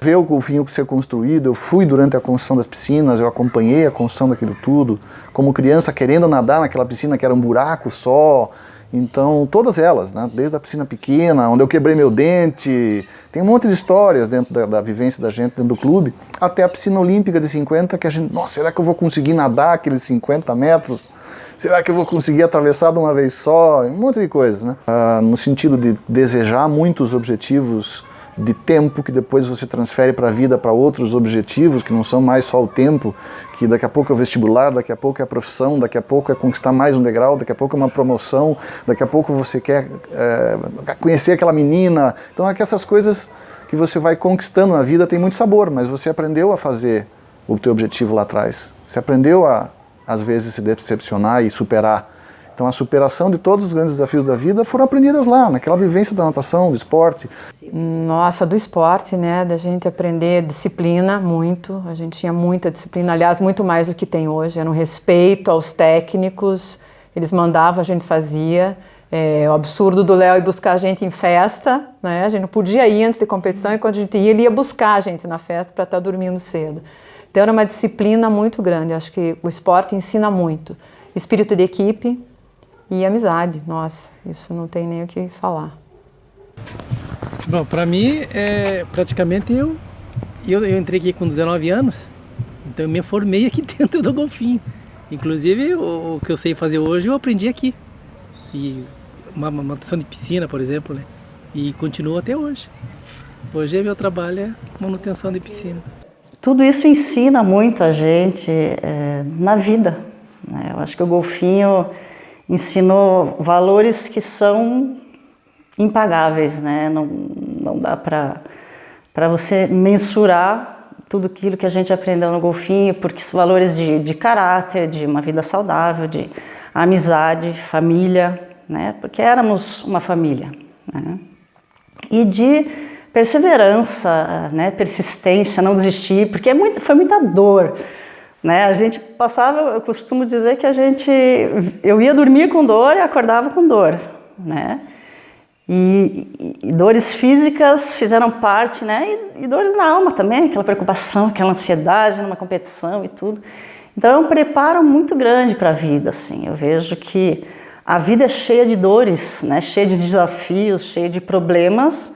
Ver o golfinho ser construído, eu fui durante a construção das piscinas, eu acompanhei a construção daquilo tudo, como criança querendo nadar naquela piscina que era um buraco só. Então, todas elas, né? Desde a piscina pequena, onde eu quebrei meu dente, tem um monte de histórias dentro da vivência da gente dentro do clube, até a piscina olímpica de 50, que a gente, nossa, será que eu vou conseguir nadar aqueles 50 metros? Será que eu vou conseguir atravessar de uma vez só? Um monte de coisas, né? No sentido de desejar muitos objetivos de tempo que depois você transfere para a vida, para outros objetivos que não são mais só o tempo, que daqui a pouco é o vestibular, daqui a pouco é a profissão, daqui a pouco é conquistar mais um degrau, daqui a pouco é uma promoção, daqui a pouco você quer conhecer aquela menina. Então essas coisas que você vai conquistando na vida tem muito sabor, mas você aprendeu a fazer o teu objetivo lá atrás. Você aprendeu a, às vezes, se decepcionar e superar. Então a superação de todos os grandes desafios da vida foram aprendidas lá, naquela vivência da natação, do esporte. Nossa, do esporte, né, da gente aprender disciplina muito, a gente tinha muita disciplina, aliás, muito mais do que tem hoje, era um respeito aos técnicos, eles mandavam, a gente fazia. O absurdo do Léo ir buscar a gente em festa, né, a gente não podia ir antes de competição e quando a gente ia, ele ia buscar a gente na festa para estar dormindo cedo. Então era uma disciplina muito grande, acho que o esporte ensina muito. Espírito de equipe, e amizade, nossa, isso não tem nem o que falar. Bom, para mim, praticamente eu entrei aqui com 19 anos, então eu me formei aqui dentro do golfinho. Inclusive, o que eu sei fazer hoje, eu aprendi aqui. E uma manutenção de piscina, por exemplo, né? E continuo até hoje. Hoje meu trabalho é manutenção de piscina. Tudo isso ensina muito a gente na vida, né? Eu acho que o golfinho ensinou valores que são impagáveis, né? Não dá para você mensurar tudo aquilo que a gente aprendeu no golfinho, porque são valores de caráter, de uma vida saudável, de amizade, família, né? Porque éramos uma família, né? E de perseverança, né? Persistência, não desistir, porque foi muita dor. Né? A gente passava, eu costumo dizer que eu ia dormir com dor e acordava com dor, né? E dores físicas fizeram parte, né? E dores na alma também, aquela preocupação, aquela ansiedade numa competição e tudo. Então é um preparo muito grande para a vida, assim. Eu vejo que a vida é cheia de dores, né? Cheia de desafios, cheia de problemas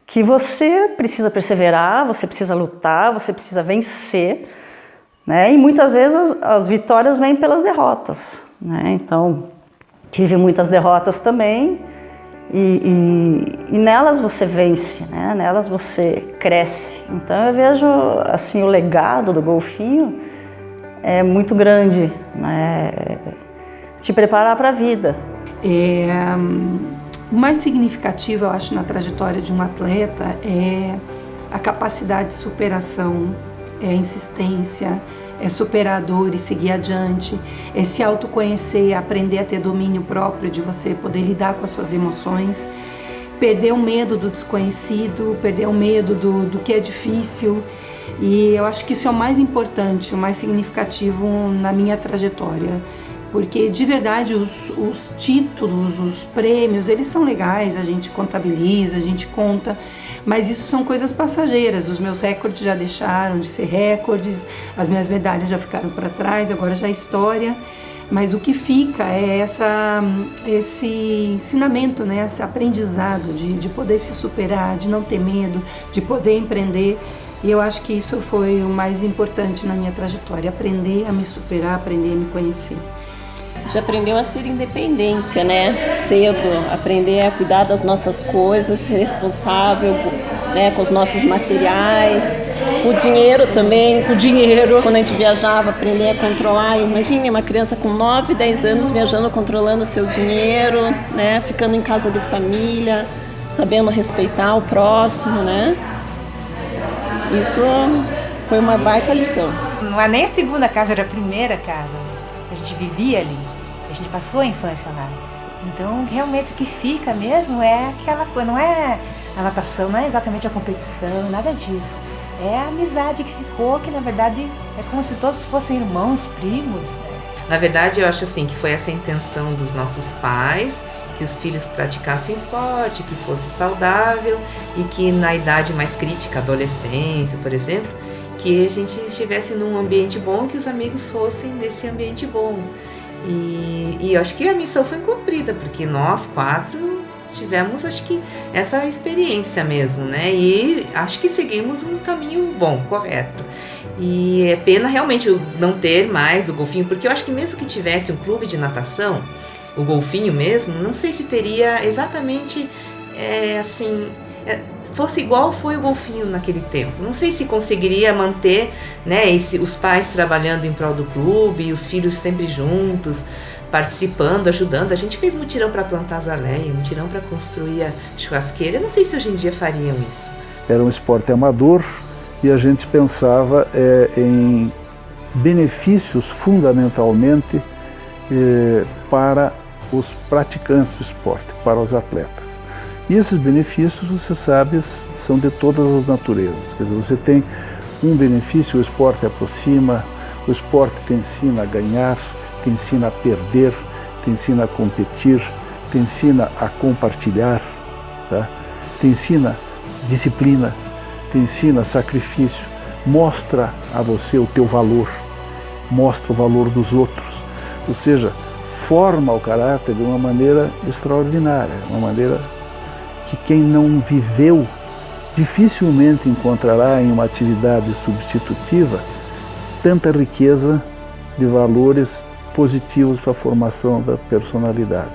que você precisa perseverar, você precisa lutar, você precisa vencer, né? E muitas vezes as vitórias vêm pelas derrotas, né? Então, tive muitas derrotas também, e nelas você vence, né? Nelas você cresce. Então eu vejo assim, o legado do golfinho é muito grande, né? Te preparar para a vida. O mais significativo, eu acho, na trajetória de um atleta é a capacidade de superação, é a insistência, é superar a dor e seguir adiante, é se autoconhecer, aprender a ter domínio próprio, de você poder lidar com as suas emoções, perder o medo do desconhecido, perder o medo do que é difícil. E eu acho que isso é o mais importante, o mais significativo na minha trajetória. Porque, de verdade, os títulos, os prêmios, eles são legais, a gente contabiliza, a gente conta, mas isso são coisas passageiras. Os meus recordes já deixaram de ser recordes, as minhas medalhas já ficaram para trás, agora já é história. Mas o que fica é esse ensinamento, né? Esse aprendizado de poder se superar, de não ter medo, de poder empreender. E eu acho que isso foi o mais importante na minha trajetória, aprender a me superar, aprender a me conhecer. Já aprendeu a ser independente, né? Cedo, aprender a cuidar das nossas coisas, ser responsável, né, com os nossos materiais, com o dinheiro também. O dinheiro. Quando a gente viajava, aprender a controlar. Imagine uma criança com 9, 10 anos viajando, controlando o seu dinheiro, né? Ficando em casa de família, sabendo respeitar o próximo, né? Isso foi uma baita lição. Não é nem a segunda casa, era a primeira casa. A gente vivia ali, a gente passou a infância lá. Então, realmente o que fica mesmo é aquela coisa, não é a natação, não é exatamente a competição, nada disso. É a amizade que ficou, que na verdade é como se todos fossem irmãos, primos. Na verdade, eu acho assim que foi essa a intenção dos nossos pais, que os filhos praticassem esporte, que fosse saudável e que na idade mais crítica, adolescência, por exemplo, que a gente estivesse num ambiente bom, que os amigos fossem desse ambiente bom. E eu acho que a missão foi cumprida, porque nós 4 tivemos, acho que, essa experiência mesmo, né? E acho que seguimos um caminho bom, correto. E é pena realmente não ter mais o golfinho, porque eu acho que mesmo que tivesse um clube de natação, o golfinho mesmo, não sei se teria exatamente, fosse igual foi o golfinho naquele tempo. Não sei se conseguiria manter, né, os pais trabalhando em prol do clube, os filhos sempre juntos, participando, ajudando. A gente fez mutirão para plantar azaleia, mutirão para construir a churrasqueira. Eu não sei se hoje em dia fariam isso. Era um esporte amador e a gente pensava em benefícios fundamentalmente para os praticantes do esporte, para os atletas. E esses benefícios, você sabe, são de todas as naturezas. Quer dizer, você tem um benefício, o esporte aproxima, o esporte te ensina a ganhar, te ensina a perder, te ensina a competir, te ensina a compartilhar, tá? Te ensina disciplina, te ensina sacrifício, mostra a você o teu valor, mostra o valor dos outros, ou seja, forma o caráter de uma maneira extraordinária, uma maneira que quem não viveu dificilmente encontrará em uma atividade substitutiva tanta riqueza de valores positivos para a formação da personalidade.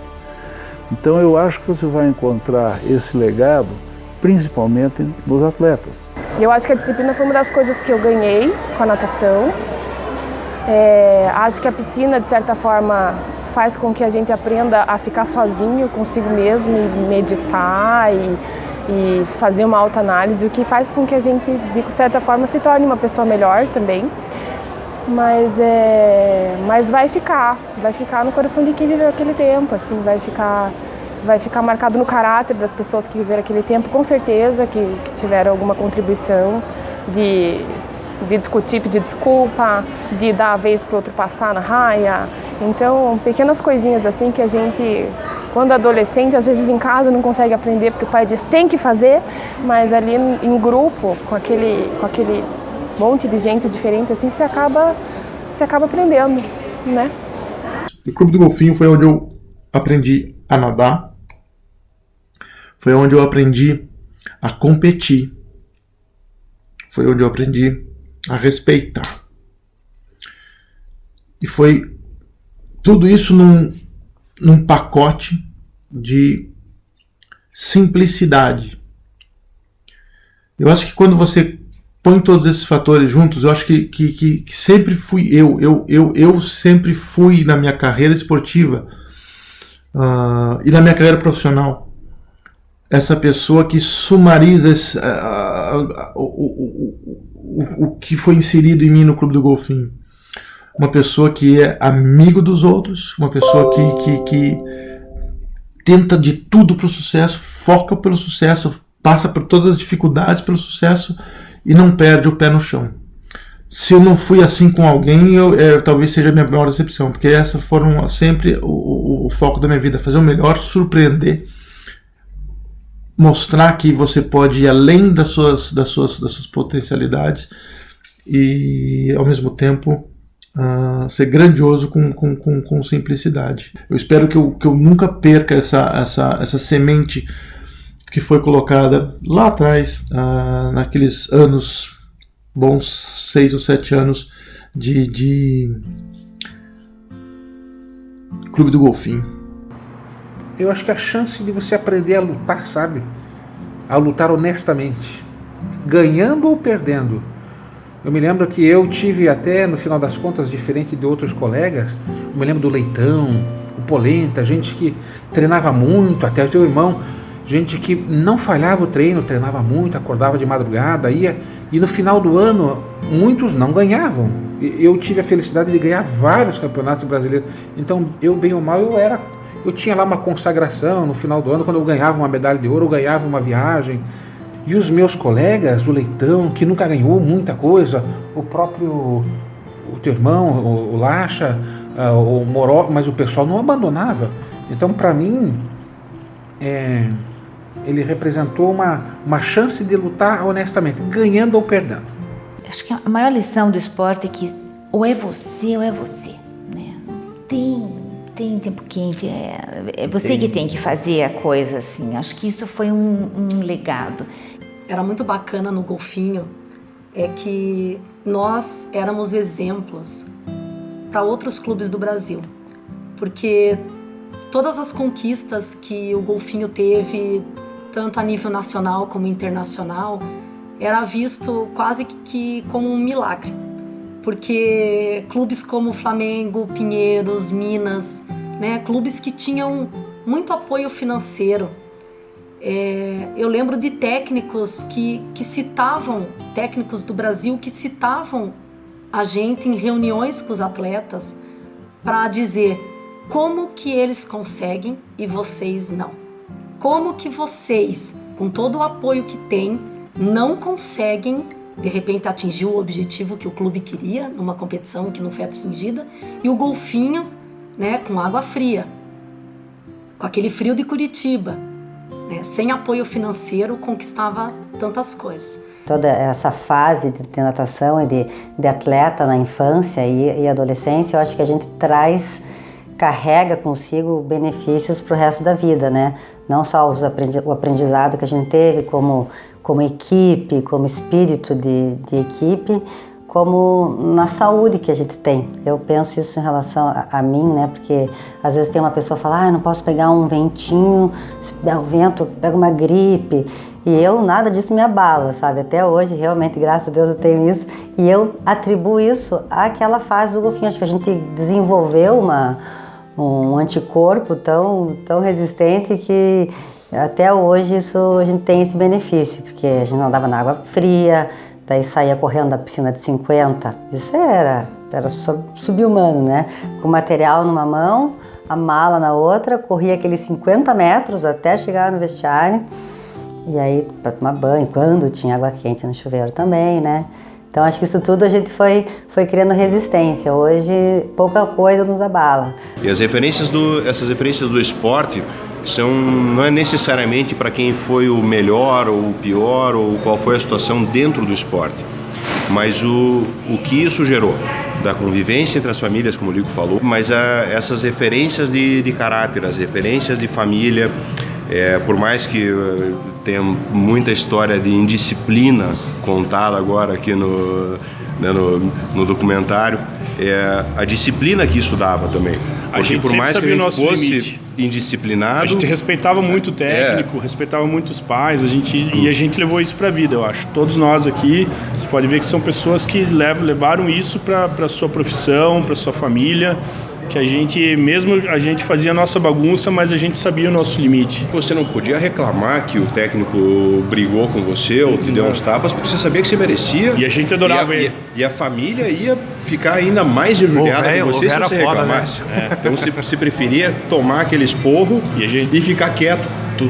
Então eu acho que você vai encontrar esse legado principalmente nos atletas. Eu acho que a disciplina foi uma das coisas que eu ganhei com a natação. Acho que a piscina, de certa forma, faz com que a gente aprenda a ficar sozinho consigo mesmo e meditar e fazer uma autoanálise, o que faz com que a gente, de certa forma, se torne uma pessoa melhor também. Mas vai ficar no coração de quem viveu aquele tempo, assim, vai ficar marcado no caráter das pessoas que viveram aquele tempo, com certeza, que tiveram alguma contribuição de discutir, pedir desculpa, de dar a vez para o outro passar na raia. Então, pequenas coisinhas assim que a gente, quando adolescente, às vezes em casa não consegue aprender, porque o pai diz tem que fazer, mas ali em grupo, com aquele monte de gente diferente, assim, você acaba aprendendo, né? O Clube do Golfinho foi onde eu aprendi a nadar, foi onde eu aprendi a competir. Foi onde eu aprendi a respeitar. E foi tudo isso num pacote de simplicidade. Eu acho que quando você põe todos esses fatores juntos, eu acho que sempre fui eu sempre fui na minha carreira esportiva e na minha carreira profissional essa pessoa que sumariza o que foi inserido em mim no Clube do Golfinho. Uma pessoa que é amigo dos outros, uma pessoa que tenta de tudo para o sucesso, foca pelo sucesso, passa por todas as dificuldades pelo sucesso e não perde o pé no chão. Se eu não fui assim com alguém, talvez seja a minha maior decepção, porque essas foram sempre o foco da minha vida, fazer o melhor, surpreender, mostrar que você pode ir além das suas potencialidades e, ao mesmo tempo, ser grandioso com simplicidade. Eu espero que eu nunca perca essa semente que foi colocada lá atrás, naqueles anos, bons 6 ou 7 anos de Clube do Golfinho. Eu acho que a chance de você aprender a lutar, sabe? A lutar honestamente, ganhando ou perdendo. Eu me lembro que eu tive até, no final das contas, diferente de outros colegas, eu me lembro do Leitão, o Polenta, gente que treinava muito, até o teu irmão, gente que não falhava o treino, treinava muito, acordava de madrugada, ia, e no final do ano, muitos não ganhavam. Eu tive a felicidade de ganhar vários campeonatos brasileiros, então eu, bem ou mal, eu tinha lá uma consagração no final do ano, quando eu ganhava uma medalha de ouro, eu ganhava uma viagem. E os meus colegas, o Leitão, que nunca ganhou muita coisa, o teu irmão, o Lacha, o Moró, mas o pessoal não abandonava. Então, para mim, ele representou uma chance de lutar honestamente, ganhando ou perdendo. Acho que a maior lição do esporte é que ou é você ou é você, né? Tem tempo quente, é você que tem que fazer a coisa, assim. Acho que isso foi um legado. Era muito bacana no golfinho é que nós éramos exemplos para outros clubes do Brasil, porque todas as conquistas que o golfinho teve, tanto a nível nacional como internacional, era visto quase que como um milagre, porque clubes como Flamengo, Pinheiros, Minas, né, clubes que tinham muito apoio financeiro. Eu lembro de técnicos que citavam, técnicos do Brasil que citavam a gente em reuniões com os atletas para dizer como que eles conseguem e vocês não. Como que vocês, com todo o apoio que têm, não conseguem, de repente, atingir o objetivo que o clube queria numa competição que não foi atingida, e o golfinho, né, com água fria, com aquele frio de Curitiba, né, sem apoio financeiro, conquistava tantas coisas. Toda essa fase de natação e de atleta na infância e adolescência, eu acho que a gente carrega consigo benefícios para o resto da vida, né? Não só o aprendizado que a gente teve como equipe, como espírito de equipe, como na saúde que a gente tem. Eu penso isso em relação a mim, né? Porque às vezes tem uma pessoa que fala, não posso pegar um ventinho, se der o vento, eu pego uma gripe. E nada disso me abala, sabe? Até hoje, realmente, graças a Deus, eu tenho isso. E eu atribuo isso àquela fase do golfinho. Acho que a gente desenvolveu um anticorpo tão resistente que até hoje a gente tem esse benefício, porque a gente andava na água fria, daí saía correndo da piscina de 50. Isso era sub-humano, né? Com material numa mão, a mala na outra, corria aqueles 50 metros até chegar no vestiário. E aí, para tomar banho, quando tinha água quente no chuveiro também, né? Então, acho que isso tudo a gente foi criando resistência. Hoje, pouca coisa nos abala. E essas referências do esporte não é necessariamente para quem foi o melhor ou o pior ou qual foi a situação dentro do esporte, mas o que isso gerou da convivência entre as famílias, como o Lico falou, mas essas referências de caráter, as referências de família, por mais que tem muita história de indisciplina contada agora aqui no documentário. A disciplina que isso dava também. A gente por mais que a gente fosse indisciplinado, a gente respeitava muito o técnico, respeitava muito os pais, e a gente levou isso para a vida, eu acho. Todos nós aqui, você pode ver que são pessoas que levaram isso para a sua profissão, para a sua família, que a gente fazia a nossa bagunça, mas a gente sabia o nosso limite. Você não podia reclamar que o técnico brigou com você ou te deu uns tapas, porque você sabia que você merecia. E a gente adorava ele. E a família ia ficar ainda mais injuriada com você se você reclamasse. Né? Então você preferia tomar aquele esporro e ficar quieto,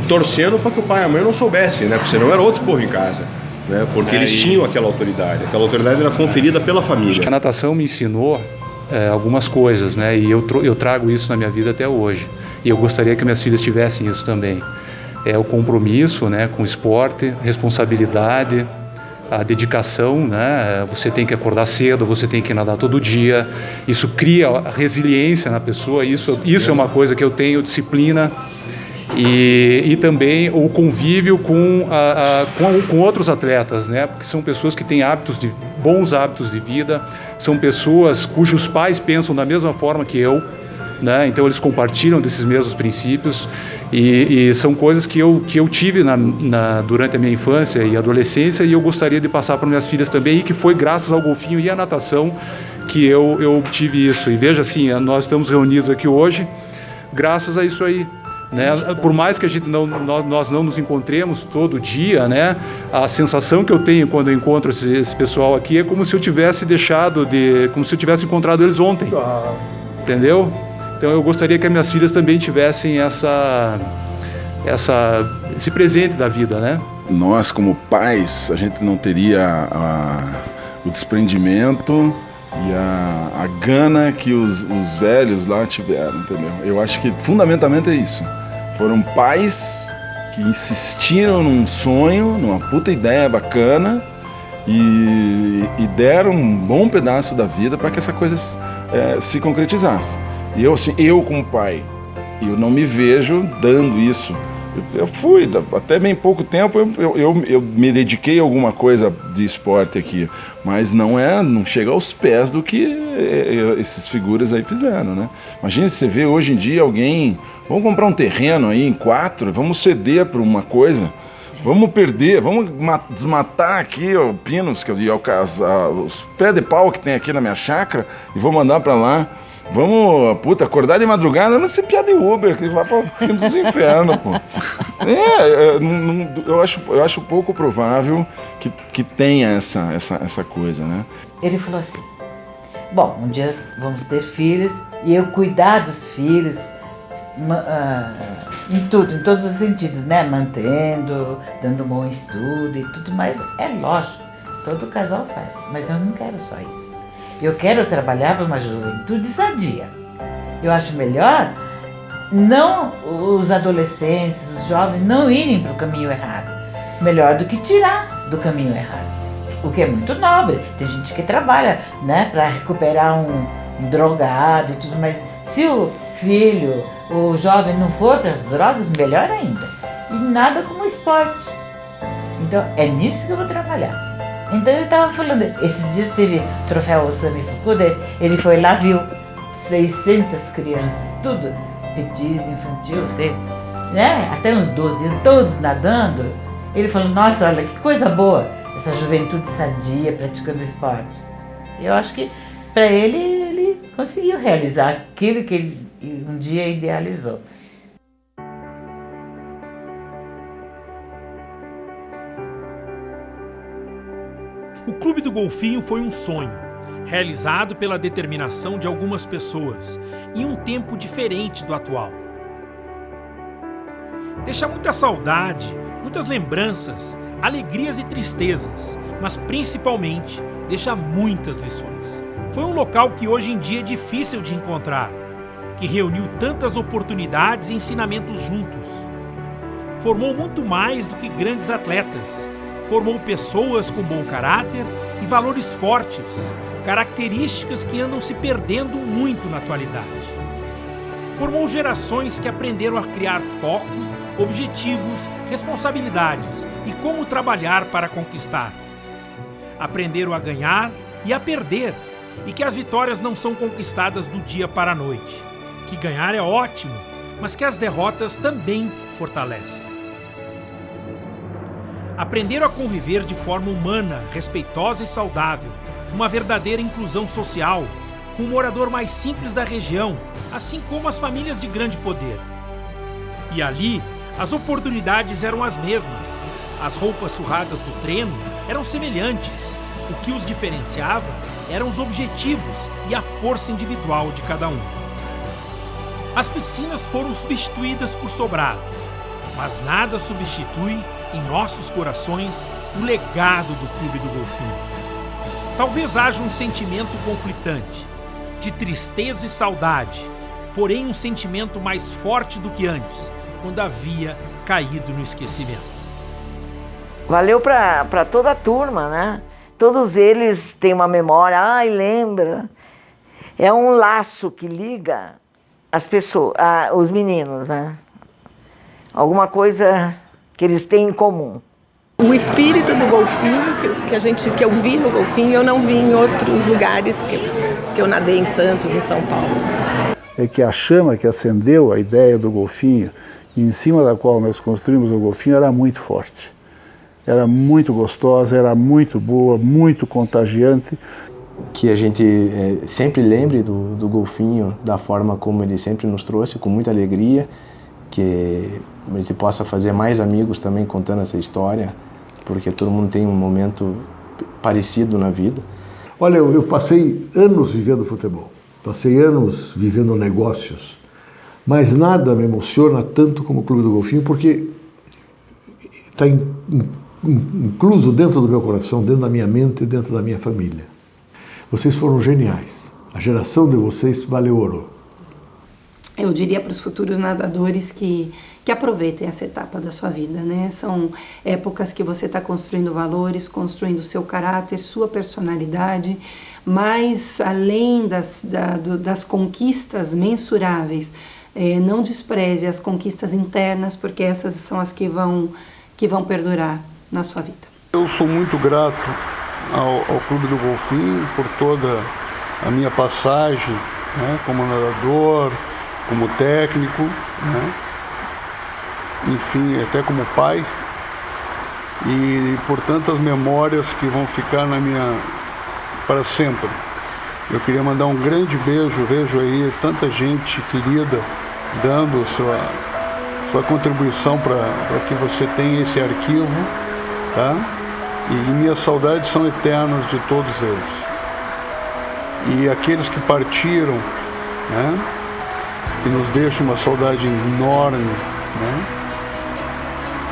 torcendo para que o pai e a mãe não soubessem, né? Porque senão era outro esporro em casa. Né? Porque eles tinham aquela autoridade. Aquela autoridade era conferida pela família. A natação me ensinou algumas coisas, né? E eu trago isso na minha vida até hoje. E eu gostaria que minhas filhas tivessem isso também. O compromisso, né, com o esporte, responsabilidade, a dedicação, né? Você tem que acordar cedo, você tem que nadar todo dia. Isso cria resiliência na pessoa. Isso é uma coisa que eu tenho, disciplina. E também o convívio com outros atletas, né? Porque são pessoas que têm bons hábitos de vida, são pessoas cujos pais pensam da mesma forma que eu, né? Então eles compartilham desses mesmos princípios e são coisas que eu tive durante a minha infância e adolescência, e eu gostaria de passar para minhas filhas também, e que foi graças ao golfinho e à natação que eu obtive isso. E veja assim, nós estamos reunidos aqui hoje graças a isso aí. Né? Por mais que nós não nos encontremos todo dia, né? A sensação que eu tenho quando eu encontro esse pessoal aqui é como se eu tivesse como se eu tivesse encontrado eles ontem, entendeu? Então eu gostaria que as minhas filhas também tivessem esse presente da vida, né? Nós, como pais, a gente não teria o desprendimento e a gana que os velhos lá tiveram, entendeu? Eu acho que fundamentalmente é isso. Foram pais que insistiram num sonho, numa puta ideia bacana e deram um bom pedaço da vida para que essa coisa se concretizasse. E eu como pai, eu não me vejo dando isso. Eu fui, até bem pouco tempo eu me dediquei a alguma coisa de esporte aqui, mas não chega aos pés do que esses figuras aí fizeram, né? Imagina se você vê hoje em dia alguém, vamos comprar um terreno aí em 4, vamos ceder para uma coisa, vamos perder, vamos desmatar aqui pinos, os pés de pau que tem aqui na minha chácara e vou mandar para lá. Vamos, acordar de madrugada, não ser piada de Uber, que vai para o fim dos infernos, pô. Eu acho pouco provável que tenha essa coisa, né? Ele falou assim, bom, um dia vamos ter filhos e eu cuidar dos filhos em todos os sentidos, né? Mantendo, dando um bom estudo e tudo mais, é lógico, todo casal faz, mas eu não quero só isso. Eu quero trabalhar para uma juventude sadia. Eu acho melhor não os adolescentes, os jovens, não irem para o caminho errado. Melhor do que tirar do caminho errado. O que é muito nobre. Tem gente que trabalha, né, para recuperar um drogado e tudo, mas se o filho, o jovem não for para as drogas, melhor ainda. E nada como esporte. Então é nisso que eu vou trabalhar. Então ele estava falando, esses dias teve o troféu Osami Fukuda, ele foi lá, viu 600 crianças, tudo, petis, infantil, sei, né? Até uns 12 anos, todos nadando. Ele falou, nossa, olha que coisa boa, essa juventude sadia, praticando esporte. Eu acho que para ele conseguiu realizar aquilo que ele um dia idealizou. O Clube do Golfinho foi um sonho, realizado pela determinação de algumas pessoas, em um tempo diferente do atual. Deixa muita saudade, muitas lembranças, alegrias e tristezas, mas principalmente deixa muitas lições. Foi um local que hoje em dia é difícil de encontrar, que reuniu tantas oportunidades e ensinamentos juntos. Formou muito mais do que grandes atletas. Formou pessoas com bom caráter e valores fortes, características que andam se perdendo muito na atualidade. Formou gerações que aprenderam a criar foco, objetivos, responsabilidades e como trabalhar para conquistar. Aprenderam a ganhar e a perder, e que as vitórias não são conquistadas do dia para a noite, que ganhar é ótimo, mas que as derrotas também fortalecem. Aprenderam a conviver de forma humana, respeitosa e saudável, uma verdadeira inclusão social, com o morador mais simples da região, assim como as famílias de grande poder. E ali, as oportunidades eram as mesmas, as roupas surradas do treino eram semelhantes, o que os diferenciava eram os objetivos e a força individual de cada um. As piscinas foram substituídas por sobrados, mas nada substitui, em nossos corações, o legado do Clube do Golfinho. Talvez haja um sentimento conflitante, de tristeza e saudade, porém um sentimento mais forte do que antes, quando havia caído no esquecimento. Valeu para toda a turma, né? Todos eles têm uma memória, ai, lembra. É um laço que liga as pessoas, os meninos, né? Alguma coisa que eles têm em comum. O espírito do golfinho que eu vi no golfinho, eu não vi em outros lugares que eu nadei em Santos, em São Paulo. É que a chama que acendeu a ideia do golfinho, em cima da qual nós construímos o golfinho, era muito forte. Era muito gostosa, era muito boa, muito contagiante. Que a gente sempre lembre do golfinho da forma como ele sempre nos trouxe, com muita alegria, que a gente possa fazer mais amigos também contando essa história, porque todo mundo tem um momento parecido na vida. Olha, eu passei anos vivendo futebol, passei anos vivendo negócios, mas nada me emociona tanto como o Clube do Golfinho, porque está incluso dentro do meu coração, dentro da minha mente e dentro da minha família. Vocês foram geniais. A geração de vocês valeu ouro. Eu diria para os futuros nadadores que aproveitem essa etapa da sua vida, né? São épocas que você está construindo valores, construindo seu caráter, sua personalidade, mas além das conquistas mensuráveis, não despreze as conquistas internas, porque essas são as que vão perdurar na sua vida. Eu sou muito grato ao Clube do Golfinho por toda a minha passagem, né, como nadador, como técnico, né, enfim, até como pai, e por tantas memórias que vão ficar para sempre. Eu queria mandar um grande beijo, vejo aí tanta gente querida dando sua contribuição para que você tenha esse arquivo, tá? E minhas saudades são eternas de todos eles. E aqueles que partiram, né, que nos deixam uma saudade enorme, né,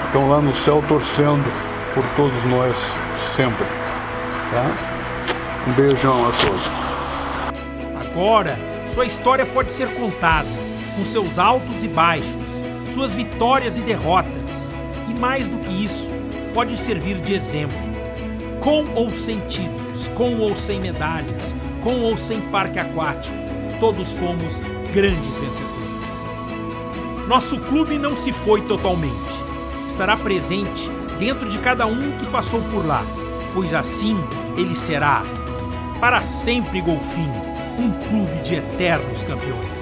estão lá no céu torcendo por todos nós sempre. Tá? Um beijão a todos. Agora, sua história pode ser contada, com seus altos e baixos, suas vitórias e derrotas. E mais do que isso, pode servir de exemplo. Com ou sem títulos, com ou sem medalhas, com ou sem parque aquático, todos fomos grandes vencedores. Nosso clube não se foi totalmente. Estará presente dentro de cada um que passou por lá, pois assim ele será, para sempre, Golfinho, um clube de eternos campeões.